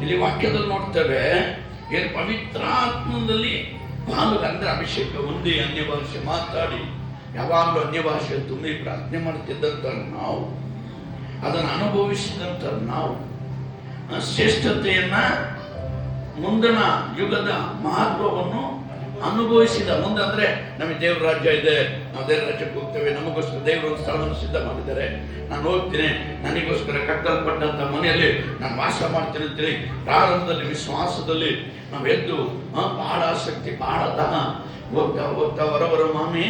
ಇಲ್ಲಿ ವಾಕ್ಯದಲ್ಲಿ ನೋಡ್ತೇವೆ, ಏನು ಪವಿತ್ರಾತ್ಮದಲ್ಲಿ ಪಾಲುಗಾರ ಅಂದ್ರೆ ಅಭಿಷೇಕ ಹೊಂದಿ ಅನ್ಯ ಭಾಷೆ ಮಾತಾಡಿ ಯಾವಾಗಲೂ ಅನ್ಯ ಭಾಷೆ ತುಂಬಿ ಪ್ರಾರ್ಥನೆ ಮಾಡುತ್ತಿದ್ದಂತ ನಾವು, ಅದನ್ನು ಅನುಭವಿಸಿದಂತ ನಾವು, ಶ್ರೇಷ್ಠತೆಯನ್ನ, ಮುಂದಿನ ಯುಗದ ಮಹತ್ವವನ್ನು ಅನುಭವಿಸಿದ ಮುಂದೆ. ಅಂದ್ರೆ ನಮಗೆ ದೇವರ ರಾಜ್ಯ ಇದೆ, ನಾವು ದೇವರ ರಾಜ್ಯಕ್ಕೆ ಹೋಗ್ತೇವೆ, ನಮಗೋಸ್ಕರ ದೇವರು ಒಂದು ಸ್ಥಳವನ್ನು ಸಿದ್ಧ ಮಾಡಿದ್ದಾರೆ, ನಾನು ಹೋಗ್ತೀನಿ, ನನಗೋಸ್ಕರ ಕಟ್ಟಲ್ಪಟ್ಟಂತ ಮನೆಯಲ್ಲಿ ನಾನು ವಾಸ ಮಾಡ್ತೀನಿ ಅಂತೇಳಿ ಪ್ರಾರಂಭದಲ್ಲಿ ವಿಶ್ವಾಸದಲ್ಲಿ ನಾವು ಎದ್ದು ಬಹಳ ಆಸಕ್ತಿ, ಬಹಳ ದಹ, ಹೋಗ್ತಾ ಹೊರಬರ ಮಾಮಿ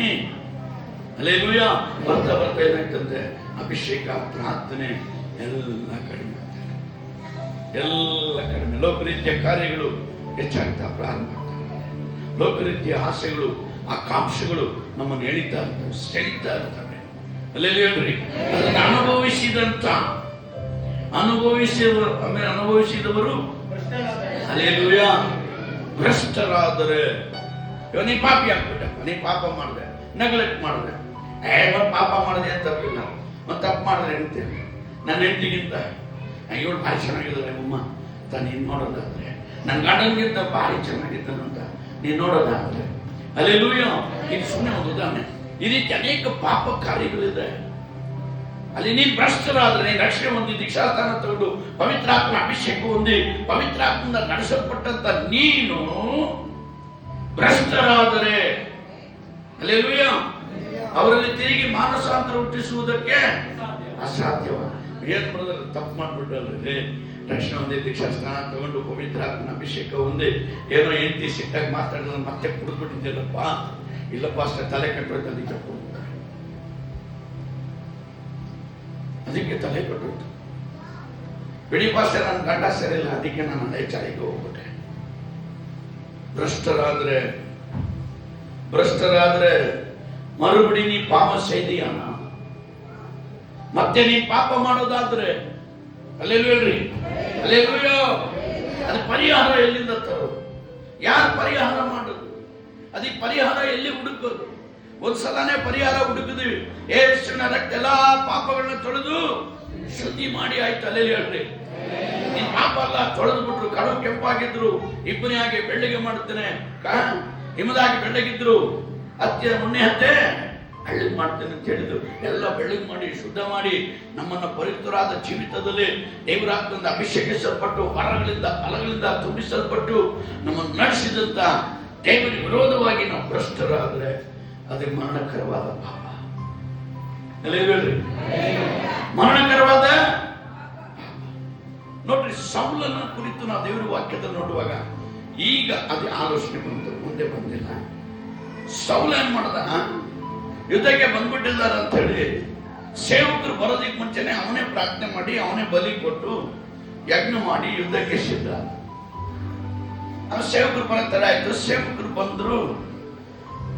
ಹಲ್ಲೆಲೂಯಾ. ಬರ್ತಾ ಏನಾಯ್ತಂತೆ, ಅಭಿಷೇಕ, ಪ್ರಾರ್ಥನೆ ಎಲ್ಲ ಕಡಿಮೆ, ಲೋಕರೀತಿಯ ಕಾರ್ಯಗಳು ಹೆಚ್ಚಾಗ್ತಾ ಪ್ರಾರಂಭ ಆಗ್ತವೆ. ಲೋಕರೀತಿಯ ಆಸೆಗಳು, ಆಕಾಂಕ್ಷೆಗಳು ನಮ್ಮನ್ನು ಎಳಿತಾ ಇರ್ತವೆ, ಸೆಳಿತಾ ಇರ್ತವೆ. ಹಲ್ಲೆಲೂಯಾ. ಅದನ್ನು ಅನುಭವಿಸಿದಂತ ಅನುಭವಿಸಿದವರು ಹಲ್ಲೆಲೂಯ ಭ್ರಷ್ಟರಾದರೆ. ಇವಾಗ ನೀ ಪಾಪಿ ಆಗ್ಬಿಟ್ಟಪ್ಪ, ನೀ ಪಾಪ ಮಾಡಿದೆ, ನೆಗ್ಲೆಕ್ಟ್ ಮಾಡಿದೆ, ಪಾಪ ಮಾಡಿದೆ ಅಂತ ತಪ್ಪಿಲ್ಲ, ಒಂದು ತಪ್ಪು ಮಾಡಿದ್ರೆ ಹೇಳ್ತೇನೆ. ನನ್ನ ಹೆಂಡತಿಗಿಂತ ಇವಳು ಭಾರಿ ಚೆನ್ನಾಗಿದ್ದಾಳೆ ಅಮ್ಮ ಅಂತ ನೀನು ನೋಡೋದಾದ್ರೆ, ನನ್ನ ಗಂಡನಿಗಿಂತ ಭಾರಿ ಚೆನ್ನಾಗಿದ್ದಾನಂತ ನೀನು ನೋಡೋದಾದ್ರೆ ಹಲ್ಲೆಲೂಯ. ಇದು ಸುಮ್ಮನೆ ಒಂದು ಉದಾಹರಣೆ. ಈ ರೀತಿ ಅನೇಕ ಪಾಪ ಕಾರ್ಯಗಳಿದೆ. ಅಲ್ಲಿ ನೀನು ಭ್ರಷ್ಟರಾದ್ರೆ, ನೀನು ರಕ್ಷಣೆ ಹೊಂದಿ ದೀಕ್ಷಾಸ್ಥಾನ ತಗೊಂಡು ಪವಿತ್ರಾತ್ಮ ಅಭಿಷೇಕ ಹೊಂದಿ ಪವಿತ್ರಾತ್ಮದಿಂದ ನಡೆಸಲ್ಪಟ್ಟಂತ ನೀನು ಭ್ರಷ್ಟರಾದರೆ ಹಲ್ಲೆಲೂಯ, ಅವರಲ್ಲಿ ತಿರುಗಿ ಮಾನಸಾಂತರ ಹುಟ್ಟಿಸುವುದಕ್ಕೆ ಅಸಾಧ್ಯವಾದ. ಏನ್ ಬ್ರದರ್ ತಪ್ಪು ಮಾಡ್ಬಿಟ್ಟಲ್ರಿ, ರಕ್ಷಣೆ ಹೊಂದಿ ದೀಕ್ಷಾಸ್ಥಾನ ತಗೊಂಡು ಪವಿತ್ರಾತ್ಮನ ಅಭಿಷೇಕ ಹೊಂದಿ ಏನೋ ಹೆಂಡತಿ ಸಿಟ್ಟಾಗ ಮಾತಾಡಿದ್ರೆ ಮತ್ತೆ ಕುಡಿದ್ಬಿಟ್ಟಿದ್ದೆಲ್ಲಪ್ಪ. ಇಲ್ಲಪ್ಪ ಅಷ್ಟೇ ತಲೆ ಕಟ್ಟೋಯ್ತು, ಅದಕ್ಕೆ ಕೊಡ್ತಾರೆ, ಅದಕ್ಕೆ ತಲೆ ಕಟ್ಟೋಯ್ತು. ಬಿಡಿ ಪಾಸ್ಟರ್ ನನ್ನ ಗಂಡ ಸರಿಯಿಲ್ಲ, ಅದಕ್ಕೆ ನಾನು ಹಳೆ ಚಾಳಿಗೆ ಹೋಗ್ಬಿಟ್ಟೆ. ಭ್ರಷ್ಟರಾದ್ರೆ ಮರುಬಿಡಿ ನೀ ಪಾಪ ಸೈದಿಯಾನ. ಮತ್ತೆ ನೀ ಪಾಪ ಮಾಡೋದಾದ್ರೆ ಅಲ್ಲೆಲ್ರಿ ಅಲ್ಲೆಲ್ಲೂಯ, ಅದು ಪರಿಹಾರ ಎಲ್ಲಿಂದ ತರೋದು? ಯಾರು ಪರಿಹಾರ ಮಾಡೋದು? ಅದಕ್ಕೆ ಪರಿಹಾರ ಎಲ್ಲಿ ಹುಡುಕೋದು? ಒಂದ್ಸಲನೇ ಪರಿಹಾರ ಹುಡುಕಿದ್ವಿ. ಯೇಸುವಿನ ರಕ್ತ ಎಲ್ಲಾ ಪಾಪಗಳನ್ನ ತೊಳೆದು ಶುದ್ಧಿ ಮಾಡಿ ಆಯ್ತು. ಅಲ್ಲೆಲ್ರಿ ನೀನ್ ಪಾಪ ಅಲ್ಲ, ತೊಳೆದು ಬಿಟ್ರು. ಕಡು ಕೆಂಪಾಗಿದ್ರು ಇಬ್ಬನಿಯಾಗಿ ಬೆಳ್ಳಗೆ ಮಾಡುತ್ತೇನೆ, ಹಿಮದಾಗಿ ಬೆಳ್ಳಗಿದ್ರು, ಹತ್ತಿರ ಮುನ್ನೆ ಹತ್ತೆ ಬೆಳ್ಳಗೆ ಮಾಡ್ತೇನೆ ಅಂತ ಹೇಳಿದ್ರು. ಎಲ್ಲ ಬೆಳ್ಳಗೆ ಮಾಡಿ ಶುದ್ಧ ಮಾಡಿ ನಮ್ಮನ್ನ ಪವಿತ್ರವಾದ ಜೀವಿತದಲ್ಲಿ ದೇವರಾತ್ಮದಿಂದ ಅಭಿಷೇಕಿಸಲ್ಪಟ್ಟು ವರಗಳಿಂದ ಫಲಗಳಿಂದ ತುಂಬಿಸಲ್ಪಟ್ಟು ನಮ್ಮನ್ನು ನಡೆಸಿದಂತ ದೇವರಿಗೆ ವಿರೋಧವಾಗಿ ನಾವು ಭ್ರಷ್ಟರಾದ್ರೆ ಅದೇ ಮರಣಕರವಾದ ಪಾಪ. ಹೇಳ್ರಿ, ಮರಣಕರವಾದ ನೋಡ್ರಿ. ಸೌಲನ ಕುರಿತು ನಾವು ದೇವರ ವಾಕ್ಯದಲ್ಲಿ ನೋಡುವಾಗ ಈಗ ಅದು ಆಲೋಚನೆ ಬಂತು, ಮುಂದೆ ಬಂದಿಲ್ಲ. ಸೌಲ ಏನ್ ಮಾಡ್ದ? ಯುದ್ಧಕ್ಕೆ ಬಂದ್ಬಿಟ್ಟಿದ್ದಾರೆ ಅಂತ ಹೇಳಿ ಸೇವಕರು ಬರೋದಕ್ಕೆ ಮುಂಚೆನೆ ಅವನೇ ಪ್ರಾರ್ಥನೆ ಮಾಡಿ ಅವನೇ ಬಲಿ ಕೊಟ್ಟು ಯಜ್ಞ ಮಾಡಿ ಯುದ್ಧಕ್ಕೆ ಸಿದ್ಧ. ಸೇವಕರು ಬರೋ ತಡ ಆಯ್ತು. ಸೇವಕರು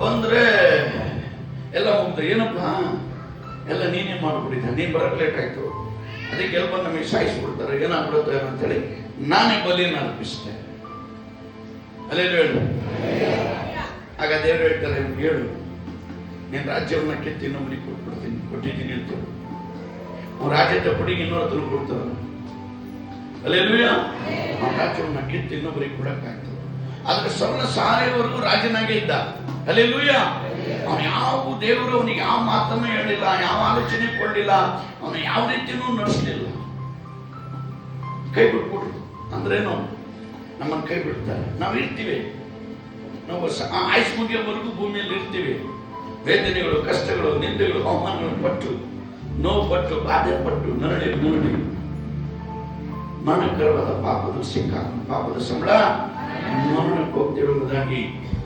ಬಂದ್ರೆ ಎಲ್ಲ ಮುಗ್ದು, ಏನಪ್ಪ ಎಲ್ಲ ನೀನೇ ಮಾಡ್ಬಿಟ್ಟಿದ್ದ, ನೀನ್ ಬರಕ್ ಲೇಟ್ ಆಯ್ತು, ಅದಕ್ಕೆ ಎಲ್ಲ ನಮಗೆ ಸಾಯಿಸ್ಬಿಡ್ತಾರೆ, ಏನಾಗ್ಬಿಡುತ್ತೆ ಅಂತೇಳಿ ನಾನೇ ಬಲಿಯನ್ನು ಅರ್ಪಿಸಿದೆ. ಅಲ್ಲೇ ಹೇಳು. ಆಗ ದೇವರು ಹೇಳ್ತಾರೆ, ಹೇಳು ನೀನು ರಾಜ್ಯವನ್ನ ಕಿತ್ತು ಇನ್ನೊಬ್ಬರಿಗೆ ಕೊಟ್ಟಿದ್ದೀನಿ ಅಂತ. ಅವ್ನು ರಾಜ್ಯ ತಪ್ಪಡಿಗೆ ಇನ್ನೊಂದು ಕೊಡ್ತಾರ. ಅಲ್ಲೆಲ್ಲೂಯ, ಅವ್ನ ರಾಜ್ಯವನ್ನ ಕಿತ್ತು ಇನ್ನೊಬ್ಬರಿಗೆ ಕೊಡಕ್ಕಾಗ್ತದೆ. ಆದ್ರೆ ಸೌಲ ಸಾಯವರೆಗೂ ರಾಜನಾಗೆ ಇದ್ದ. ಅಲ್ಲೆಲ್ಲೂಯ, ಅವನು ಯಾವ ದೇವರು ಅವನಿಗೆ ಯಾವ ಮಾತನ್ನು ಹೇಳಿಲ್ಲ, ಯಾವ ಆಲೋಚನೆ ಕೊಡಲಿಲ್ಲ, ಅವನು ಯಾವ ರೀತಿಯೂ ನಡೆಸಲಿಲ್ಲ. ಕೈ ಬಿಟ್ಬಿಟ್ರು ಅಂದ್ರೇನು? ನಮ್ಮನ್ನು ಕೈ ಬಿಡ್ತಾರೆ. ನಾವು ಇರ್ತೀವಿ, ನಾವು ಆಯುಷ್ ಮುಗಿಯೋವರೆಗೂ ಭೂಮಿಯಲ್ಲಿ ಇರ್ತೀವಿ. ವೇದನೆಗಳು, ಕಷ್ಟಗಳು, ನಿಂದೆಗಳು, ಅವಮಾನಗಳು ಪಟ್ಟು, ನೋವು ಪಟ್ಟು, ಬಾಧೆ ಪಟ್ಟು, ನರಳಿ ಮರಣಕರವಾದ ಪಾಪದ ಸಂಬಳ ಮರಣಕ್ಕೆ ಹೋಗ್ತಿರುವುದಾಗಿ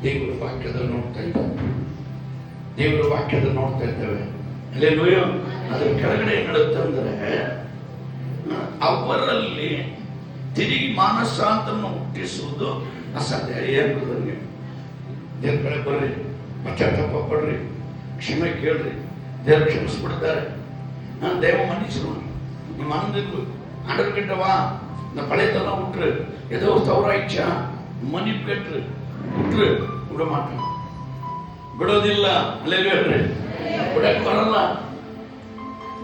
ದೇವರ ವಾಕ್ಯದಲ್ಲಿ ನೋಡ್ತಾ ಇದ್ದೇವೆ. ಅಲ್ಲೆಲ್ಲೂಯ. ಅದರ ಕೆಳಗಡೆ ನಡುತ್ತಂದ್ರೆ ಅವರಲ್ಲಿ ತಿರುಗಿ ಮಾನಸಾಂತರನ್ನು ಹುಟ್ಟಿಸುವುದು ಅಸಾಧ್ಯ. ಏನು ನೀವು ದೇವ್ರ ಕಡೆ ಬರ್ರಿ, ಪಶ್ಚಾತ್ತಾಪ ಪಡ್ರಿ, ಕ್ಷಮೆ ಕೇಳ್ರಿ, ದೇವ್ರು ಕ್ಷಮಿಸ್ಬಿಡ್ತಾರೆ. ದೇವ ಮನ್ನಿಸರು ನಿಮ್ಮ ಆನಂದಿದ್ರು ಆಂಡ್ರಗಿಟ್ಟವಾ ನಾ ಪಳೆತನ ಹುಟ್ರು ஏதோ தவறா இச்சா மன்னிப்பு கேட்டு விட்டு விட மாட்டோம், ಬಿಡೋದಿಲ್ಲ. ಅಲ್ಲೆಲ್ರಿ ಬಿಡಕ್ಕೆ ಬರಲ್ಲ.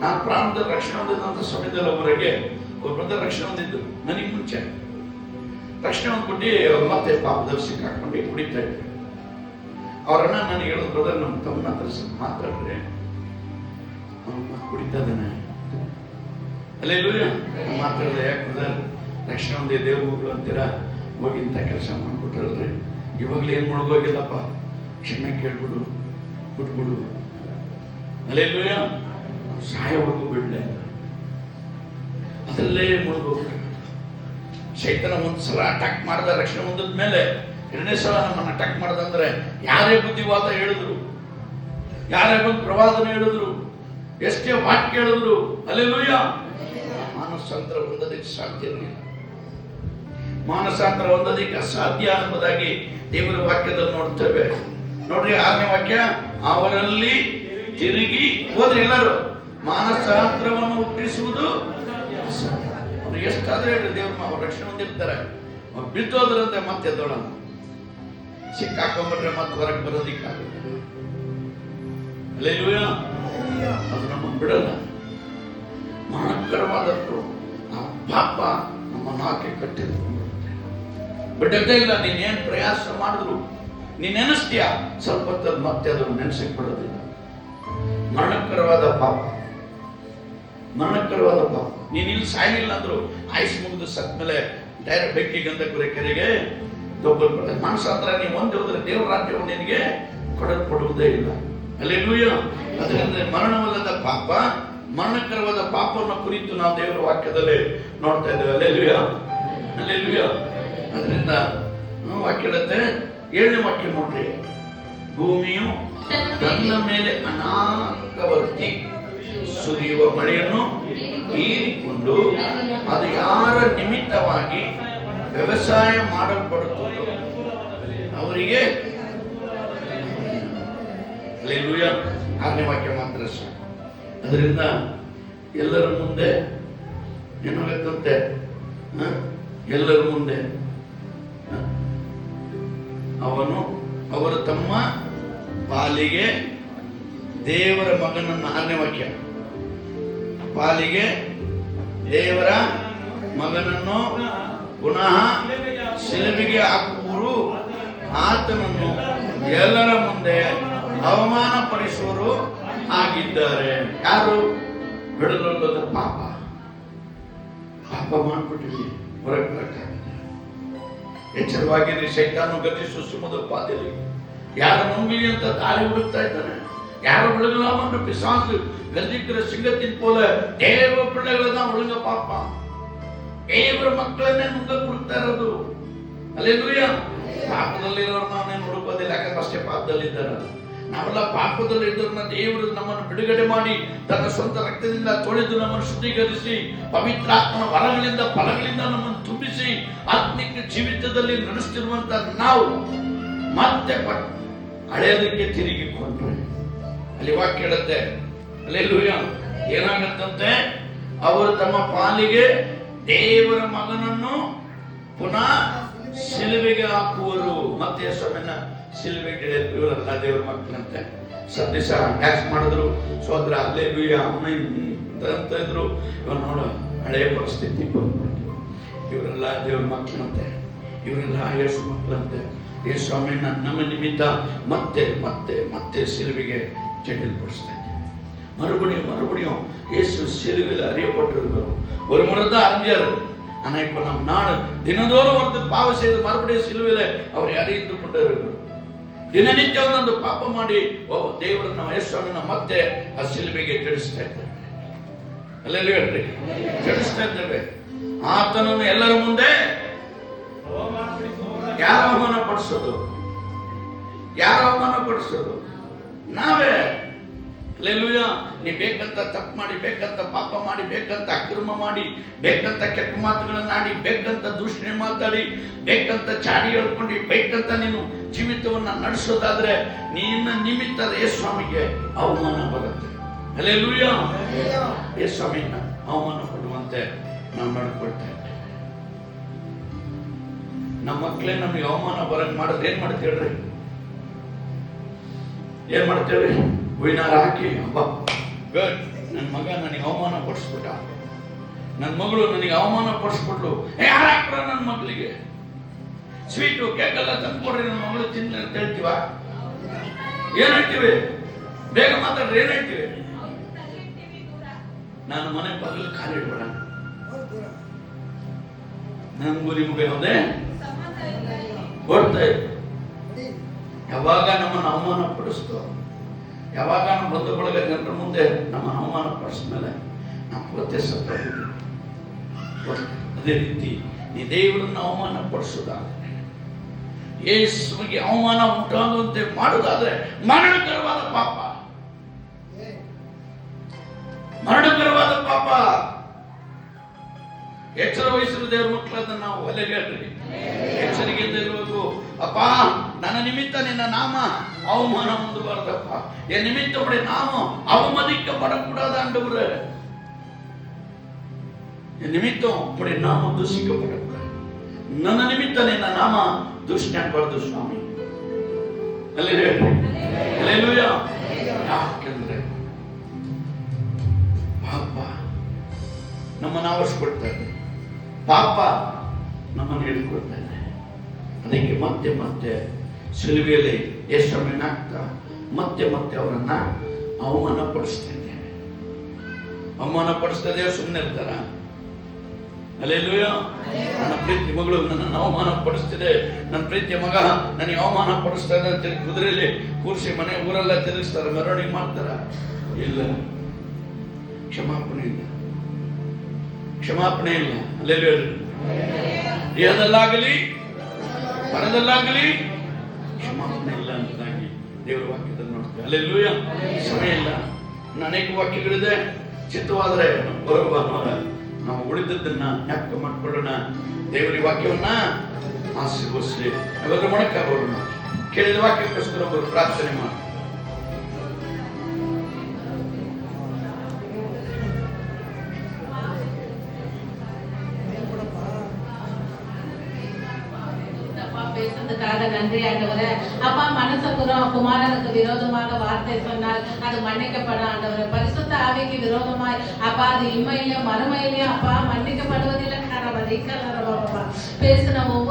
ನಾನು ಪ್ರಾಣದ ರಕ್ಷಣೆ ಹೊಂದಿದ್ದಂಥ ಸಮಯದಲ್ಲಿ ಅವರಿಗೆ ಒಬ್ಬರದ ರಕ್ಷಣೆ ಹೊಂದಿದ್ದು ನನಗೆ ಮುಂಚೆ ರಕ್ಷಣೆ ಹೊಂದ್ಬಿಟ್ಟು ಅವ್ರು ಮತ್ತೆ ಪಾಪದಲ್ಲಿ ಸಿಕ್ಕಾಕೊಂಡು ಕುಡಿತಾ ಇದ್ರು. ಅವರನ್ನ ನನಗೆ ಹೇಳೋದು, ಬ್ರದರ್ ನಮ್ಮ ತಮ್ಮನ ಹತ್ರ ಸ್ವಲ್ಪ ಮಾತಾಡ್ರಿ, ಅವನ್ನ ಕುಡಿತಾ ಇದ್ದಾನೆ. ಅಲ್ಲೆಲ್ಲೂಯ ಮಾತಾಡಿದೆ. ಯಾಕೆ ಬ್ರದರ್ ರಕ್ಷಣೆ ಹೊಂದಿ ದೇವ್ರ ಮಗಳು ಅಂತೀರಾ, ಹೋಗಿಂತ ಕೆಲಸ ಮಾಡ್ಬಿಟ್ರಲ್ರಿ, ಇವಾಗಲೇ ಏನು ಮುಳುಗೋಗಿಲ್ಲಪ್ಪ, ಕ್ಷಮೆ ಕೇಳ್ಬಿಡು, ಬಿಟ್ಬಿಡು. ಅಲ್ಲೆಲ್ಲೂಯ ಸಾಯವರೆಗೂ ಬಿಡ್ಲೆ, ಅದರಲ್ಲೇ ಮುಳುಗೋಗ್ತಾರೆ. ಶೈತನ ಒಂದ್ಸಲ ಅಟ್ಯಾಕ್ ಮಾಡ್ದ, ರಕ್ಷಣೆ ಹೊಂದಿದ ಮೇಲೆ ಎರಡನೇ ಸಲ ನಮ್ಮನ್ನು ಅಟ್ಯಾಕ್ ಮಾಡ್ದಂದ್ರೆ ಯಾರೇ ಬುದ್ಧಿವಾದ ಹೇಳಿದ್ರು, ಯಾರೇ ಬಂದು ಪ್ರವಾದನೆ ಹೇಳಿದ್ರು, ಎಷ್ಟೇ ವಾಕ್ಯ ಹೇಳಿದ್ರು, ಅಲ್ಲೆಲ್ಲೂಯ ಮಾನಸಾಂತರ ಹೊಂದೋದಕ್ಕೆ ಸಾಧ್ಯ ಇರಲಿಲ್ಲ. ಮಾನಸಾಂತರ ಹೊಂದೋದಕ್ಕೆ ಅಸಾಧ್ಯ ಎಂಬುದಾಗಿ ದೇವರ ವಾಕ್ಯದಲ್ಲಿ ನೋಡ್ತೇವೆ. ನೋಡ್ರಿ 6ನೇ ವಾಕ್ಯ, ಅವರಲ್ಲಿ ತಿರುಗಿ ಹೋದ್ರೆ ಎಲ್ಲರೂ ಮಾನಸಾಂತರವನ್ನು ಹುಟ್ಟಿಸುವುದು ಅಸಾಧ್ಯ. ನೀವು ಎಷ್ಟಾದ್ರೆ ಹೇಳಿ ದೇವ್ರ ಅವ್ರ ರಕ್ಷಣೆ ಹೊಂದಿರ್ತಾರೆ. ಅವ್ರು ಬಿದ್ದೋದ್ರಂತೆ ಮತ್ತೆ ಎದ್ದೋಳ, ಸಿಕ್ಕಾಕೊಂಡ್ಬಿಟ್ರೆ ಮತ್ತೆ ಹೊರಗೆ ಬರೋದಿಕ್ಕಾಗುತ್ತೆ. ಅಲ್ಲೇಲೂಯಾ. ಅದು ನಮ್ಮನ್ನು ಬಿಡಲ್ಲ. ಮಹತ್ಕರವಾದಷ್ಟು ನಾವು ಪಾಪ ನಮ್ಮನ್ನು ಹಾಕಿ ಕಟ್ಟಿದ್ಬಿಡುತ್ತೆ. ಬಿಡದೇ ಇಲ್ಲ. ನೀನೇನು ಪ್ರಯಾಸ ಮಾಡಿದ್ರು ನೀನ್ ನೆನೆಸ್ತೀಯ, ಸ್ವಲ್ಪ ಹೊತ್ತಲ್ಲಿ ಮತ್ತೆ ಅದನ್ನು ನೆನೆಸಕ್ಕೆ ಬಿಡೋದಿಲ್ಲ. ಮರಣಕರವಾದ ಪಾಪ, ಮರಣಕರವಾದ ಪಾಪ. ನೀನ್ ಇಲ್ಲಿ ಸಾಯಲಿಲ್ಲ ಅಂದ್ರು ಆಯುಷ್ ಮುಗಿದು ಸತ್ ಮೇಲೆ ಡೈರೆಕ್ಟ್ ಬೆಂಕಿ ಗಂಧಕುರೆ ಕೆರೆಗೆ ತಗೊಳ್ಬಾರ್ದು. ಮನಸ್ಸಾತ್ರ ನೀವು ಒಂದು ಹೋದ್ರೆ ದೇವರ ರಾಜ್ಯವು ನಿನಗೆ ಕೊಡಲ್ಪಡುವುದೇ ಇಲ್ಲ. ಅಲ್ಲೇಲೂಯಾ. ಅದರಿಂದ ಮರಣವಲ್ಲದ ಪಾಪ, ಮರಣಕರವಾದ ಪಾಪವನ್ನು ಕುರಿತು ನಾವು ದೇವರ ವಾಕ್ಯದಲ್ಲಿ ನೋಡ್ತಾ ಇದ್ದೇವೆ. Alleluia, alleluia. ಅದರಿಂದ ವಾಕ್ಯ ಹೇಳುತ್ತೆ, 7ನೇ ವಾಕ್ಯ ನೋಡ್ರಿ, ಭೂಮಿಯು ತನ್ನ ಮೇಲೆ ಅನಾಕವರ್ತಿ ಸುರಿಯುವ ಮಳೆಯನ್ನು ಹೀರಿಕೊಂಡು ಅದು ಯಾರ ನಿಮಿತ್ತವಾಗಿ ವ್ಯವಸಾಯ ಮಾಡಲ್ಪಡುತ್ತದೋ ಅವರಿಗೆ. ಅಲ್ಲೇಲೂಯಾ. 6ನೇ ವಾಕ್ಯ ಮಾತ್ರ ಸಾಕು. ಅದರಿಂದ ಎಲ್ಲರ ಮುಂದೆ ಏನಾಗತ್ತಂತೆ, ಎಲ್ಲರ ಮುಂದೆ ಅವರು ತಮ್ಮ ಪಾಲಿಗೆ ದೇವರ ಮಗನನ್ನು, 6ನೇ ವಾಕ್ಯ, ಪಾಲಿಗೆ ದೇವರ ಮಗನನ್ನು ಪುನಃ ಶಿಲುಬೆಗೆ ಹಾಕುವರು, ಆತನನ್ನು ಎಲ್ಲರ ಮುಂದೆ ಅವಮಾನ ಪಡಿಸುವರು ಆಗಿದ್ದಾರೆ. ಯಾರು? ಬಿಡಲೊಲ್ಲದ ಪಾಪ. ಪಾಪ ಮಾಡ್ಬಿಟ್ಟಿವಿ, ಹೊರಗೆ ಬರಕ್ಕಾಗಲ್ಲ. ಎಚ್ಚರವಾಗಿರಿ, ಶೈತಾನು ಗತಿಸು ಸುಮದ ಪಾದಲಿ ಯಾರು ನಂಬಿಲಿ ಅಂತ ದಾರಿ ಹುಡುಕ್ತಾ ಇದ್ದಾನೆ. ಯಾರು விழுகலாம்னு பிசாசு கர்ஜிக்கிற சிங்கத்தின் போல தேவ பிள்ளைகளை தான் ஒழுங்க பார்ப்பான். ದೇವರ ಮಕ್ಕಳನ್ನೇ ಮುಂದೆ ಕೊಡ್ತಾ ಇರೋದು. ಅಲ್ಲೇಲೂಯಾ. ಪಾಪದಲ್ಲಿರೋರು ನಾವೇನು ಹುಡುಕೋದಿಲ್ಲ, ಯಾಕಂದ್ರೆ ಅಷ್ಟೇ ಪಾಪದಲ್ಲಿದ್ದಾರೆ. ನಾವೆಲ್ಲ ಪಾಪದಲ್ಲಿ ಇದ್ದರನ್ನ ದೇವರು ನಮ್ಮನ್ನು ಬಿಡುಗಡೆ ಮಾಡಿ ತನ್ನ ಸ್ವಂತ ರಕ್ತದಿಂದ ತೊಳೆದು ನಮ್ಮನ್ನು ಶುದ್ಧೀಕರಿಸಿ ಪವಿತ್ರಾತ್ಮನ ವರಗಳಿಂದ ಫಲಗಳಿಂದ ನಮ್ಮನ್ನು ತುಂಬಿಸಿ ಆತ್ಮಿಕ ಜೀವಿತದಲ್ಲಿ ನಡೆಸ್ತಿರುವಂತ ನಾವು ಮತ್ತೆ ಹಳೆಯದಕ್ಕೆ ತಿರುಗಿಕೊಂಡ್ರೆ ಅಲ್ಲಿ ವಾಕ್ಯ ಹೇಳುತ್ತೆ. ಅಲ್ಲೇಲೂಯಾ. ಏನಾಗತ್ತಂತೆ, ಅವರು ತಮ್ಮ ಪಾಲಿಗೆ ದೇವರ ಮಗನನ್ನು ಪುನಃ ಶಿಲುಬೆಗೆ ಹಾಕುವರು. ಮತ್ತೆ ಯೇಸುವಿನ ಶಿಲುಬೆಗೆ ಇವರೆಲ್ಲ ದೇವರ ಮಕ್ಕಳಂತೆ. ಸದ್ಯಸ ಟ್ಯಾಕ್ಸ್ ಮಾಡಿದ್ರು, ಸೋದರ ಅಲ್ಲೇಲೂಯಾ ಅಂತ ಇದ್ರು. ಇವಾಗ ನೋಡು, ಹಳೆಯ ಪರಿಸ್ಥಿತಿ ಬಂದ್ಬಿಟ್ಟು ಇವರೆಲ್ಲ ದೇವರ ಮಕ್ಕಳಂತೆ, ಇವರೆಲ್ಲ ಯೇಸು ಮಕ್ಕಳಂತೆ. ಯೇಸು ಸ್ವಾಮಿನ ನಮ್ಮ ನಿಮಿತ್ತ ಮತ್ತೆ ಮತ್ತೆ ಮತ್ತೆ ಶಿಲುಬೆಗೆ செடில்படுத்த மறுபடியும் இயேசு சிலுவையில் அறியப்பட்டிருக்கிறோம். ஒரு முறை தான் அறிஞ்சாரு. ஆனா இப்ப நம் நாடு தினந்தோறும் ஒருத்தர் பாவம் செய்து மறுபடியும் சிலுவையில அவரை அறிந்து கொண்டே இருக்கிறோம். ದಿನನಿತ್ಯ ಒಂದು ಪಾಪ ಮಾಡಿ ದೇವರನ್ನ ಯೇಸುವನ್ನು ಮತ್ತೆ ಆ ಶಿಲುಬೆಗೆ ಜಡಿಸ್ತಾ ಇದ್ದೇವೆ. ಅಲ್ಲೆಲ್ಲ ಹೇಳ್ರಿ, ಜಡಿಸ್ತಾ ಇದ್ದೇವೆ. ಆತನನ್ನು ಎಲ್ಲರ ಮುಂದೆ ಯಾರು ಅವಮಾನ ಪಡಿಸೋದು? ಯಾರು ಅವಮಾನ ಪಡಿಸೋದು? ನಾವೇ. ಅಲ್ಲೆಲ್ಲೂಯಾ. ನೀ ಬೇಕಂತ ತಪ್ಪು ಮಾಡಿ, ಬೇಕಂತ ಪಾಪ ಮಾಡಿ, ಬೇಕಂತ ಅಕ್ರಮ ಮಾಡಿ, ಬೇಕಂತ ಕೆಟ್ಟ ಮಾತುಗಳನ್ನ ಆಡಿ, ಬೇಕಂತ ದೂಷಣೆ ಮಾತಾಡಿ, ಬೇಕಂತ ಚಾಡಿ ಹೇಳ್ಕೊಂಡು, ಬೇಕಂತ ನೀನು ಜೀವಿತವನ್ನ ನಡೆಸೋದಾದ್ರೆ ನಿನ್ನ ನಿಮಿತ್ತ ಯೇಸುಸ್ವಾಮಿಗೆ ಅವಮಾನ ಬರುತ್ತೆ. ಅಲ್ಲೆಲ್ಲೂಯಾ. ಯೇಸುಸ್ವಾಮಿನ ಅವಮಾನ ಕೊಡುವಂತೆ ನಾವು ನಡ್ಕೊಳ್ತಾ ಇದ್ದೇವೆ. ನಮ್ಮ ಮಕ್ಕಳೇ ನಮಗೆ ಅವಮಾನ ಬರಂಗ್ ಮಾಡೋದು ಏನ್ ಮಾಡ್ತೇಳ್ರಿ? ಏನ್ ಮಾಡ್ತೇವೆ? ಹೂವಿನಾರ ಹಾಕಿ, ಹಬ್ಬ ಗುಡ್, ನನ್ನ ಮಗ ನನಗೆ ಅವಮಾನ ಪಡಿಸ್ಬಿಟ್ಟ, ನನ್ನ ಮಗಳು ನನಗೆ ಅವಮಾನ ಪಡಿಸ್ಬಿಟ್ಲು, ಯಾರು ಹಾಕ್ರ ನನ್ನ ಮಗಳಿಗೆ ಸ್ವೀಟು ಕೇಕ್ ಎಲ್ಲ ತಂದ್ಕೊಡ್ರಿ, ನನ್ನ ಮಗಳು ತಿನ್ನ ಅಂತ ಹೇಳ್ತೀವ? ಏನ್ ಹೇಳ್ತೀವಿ? ಬೇಗ ಮಾತಾಡ್ರಿ, ಏನ್ ಹೇಳ್ತೀವಿ? ನಾನು ಮನೆ ಬಾಗಿಲು ಖಾಲಿ ಇಡ್ಬೇಡ, ನನ್ನ ಗುರಿ ಮುಗಿಯೋದೆ ಕೊಡ್ತಾ ಇತ್ತು. ಯಾವಾಗ ನಮ್ಮನ್ನು ಅವಮಾನ ಪಡಿಸ್ತೋ, ಯಾವಾಗ ನಮ್ಮ ಬಂಧುಗಳಿಗೆ ಜನರ ಮುಂದೆ ನಮ್ಮನ್ನು ಅವಮಾನ ಪಡಿಸಿದ್ಮೇಲೆ ನಾವು ವ್ಯತ್ಯಾಸ. ಅದೇ ರೀತಿ ನೀ ದೇವರನ್ನು ಅವಮಾನ ಪಡಿಸೋದಾದ್ರೆ, ಯೇಸುವಿಗೆ ಅವಮಾನ ಉಂಟಾಗುವಂತೆ ಮಾಡುವುದಾದ್ರೆ ಮರಣಕರವಾದ ಪಾಪ, ಮರಣಕರವಾದ ಪಾಪ. ಎಚ್ಚರ ವಹಿಸಿದ ದೇವರ ಮಕ್ಕಳನ್ನ ನಾವು ಅಲೆಗೇಳ್ರಿ, ಎಚ್ಚರಿಕೆಯಿಂದ ಇರಬೇಕು. ಅಪ್ಪ, ನನ್ನ ನಿಮಿತ್ತ ನಿನ್ನ ನಾಮ ಅವಮಾನ ಹೊಂದಬಾರ್ದಪ್ಪ. ಎನ್ ನಿಮಿತ್ತ ನಾಮ ಅವಮதிக்கப்படக்கூடாது ஆண்டவரே. நிமித்தம் உங்களுடைய நாமம் தூஷிக்கப்படக்கூடாது. ನನ್ನ ನಿಮಿತ್ತ ನಿನ್ನ ನಾಮ ದೂಷಣೆ ಆಗಬಾರ್ದು ಸ್ವಾಮಿ. ಅಲ್ಲೇಲೂಯಾ. ಯಾಕೆಂದ್ರೆ ಪಾಪ ನಮ್ಮನ್ನು ಆವರಿಸಿಕೊಳ್ತಾರೆ, ಪಾಪ ನಮ್ಮನ್ನು ಹಿಡಿದುಕೊಳ್ತಾರೆ. ಅದಕ್ಕೆ ಮತ್ತೆ ಮತ್ತೆ ಸಿಲುಬೆಯಲ್ಲಿ ಯೇಸುವಿನ ಹಾಕ್ತಾ ಮತ್ತೆ ಮತ್ತೆ ಅವರನ್ನ ಅವಮಾನ ಪಡಿಸ್ತಿದ್ದೇವೆ. ಅವಮಾನ ಪಡಿಸ್ತದೆ ಸುಮ್ಮನೆ ಇರ್ತಾರ? ಅಲ್ಲೇಲೂಯಾ. ನನ್ನ ಪ್ರೀತಿ ಮಗಳು ನನ್ನನ್ನು ಅವಮಾನ ಪಡಿಸ್ತಿದೆ, ನನ್ನ ಪ್ರೀತಿಯ ಮಗ ನನಗೆ ಅವಮಾನ ಪಡಿಸ್ತಾ ಇದೆ ಅಂತ ಕುದುರೆಯಲ್ಲಿ ಕೂರಿಸಿ ಮನೆ ಊರೆಲ್ಲ ತಿರುಗಿಸ್ತಾರೆ, ಮೆರವಣಿಗೆ ಮಾಡ್ತಾರ? ಇಲ್ಲ, ಕ್ಷಮಾಪಣೆ ಇಲ್ಲ, ಕ್ಷಮಾಪಣೆ ಇಲ್ಲ. ಅಲ್ಲೇಲೂಯಾ. ದೇಹದಲ್ಲಾಗಲಿ ಮನದಲ್ಲಾಗಲಿ ಕ್ಷಮಾಪಣೆ ಇಲ್ಲ ಅಂತದಾಗಿ ದೇವರ ವಾಕ್ಯದಲ್ಲಿ ನೋಡ್ತೇವೆ. ಅಲ್ಲೇಲೂಯಾ. ಸಮಯ ಇಲ್ಲ, ಅನೇಕ ವಾಕ್ಯಗಳಿದೆ. ಚಿತ್ತವಾದರೆ ಬರುವ ನಾವು ಉಳಿದದ್ದನ್ನ ಜ್ಞಾಪಕ ಮಾಡಿಕೊಳ್ಳೋಣ. ದೇವರ ವಾಕ್ಯವನ್ನ ಆಶೀರ್ವದಿಸಲಿ. ನಾವೆಲ್ಲರೂ ಮೊಣಕಾಗೋಣ. ಕೇಳಿದ ವಾಕ್ಯಕ್ಕೋಸ್ಕರ ಒಬ್ಬರು ಪ್ರಾರ್ಥನೆ ಮಾಡಿ. பேசுறதுக்காக நன்றி ஆண்டவரே. அப்பா, மனசபுரம் விரோதமாக வார்த்தை சொன்னால் அது மன்னிக்கப்பட ஆண்டவரே. பரிசுத்த ஆவிக்கு விரோதமாய் அப்பா அது இம்மையிலும் மறுமையிலும் அப்பா மன்னிக்கப்படுவதில்லை. பேசின ஒவ்வொரு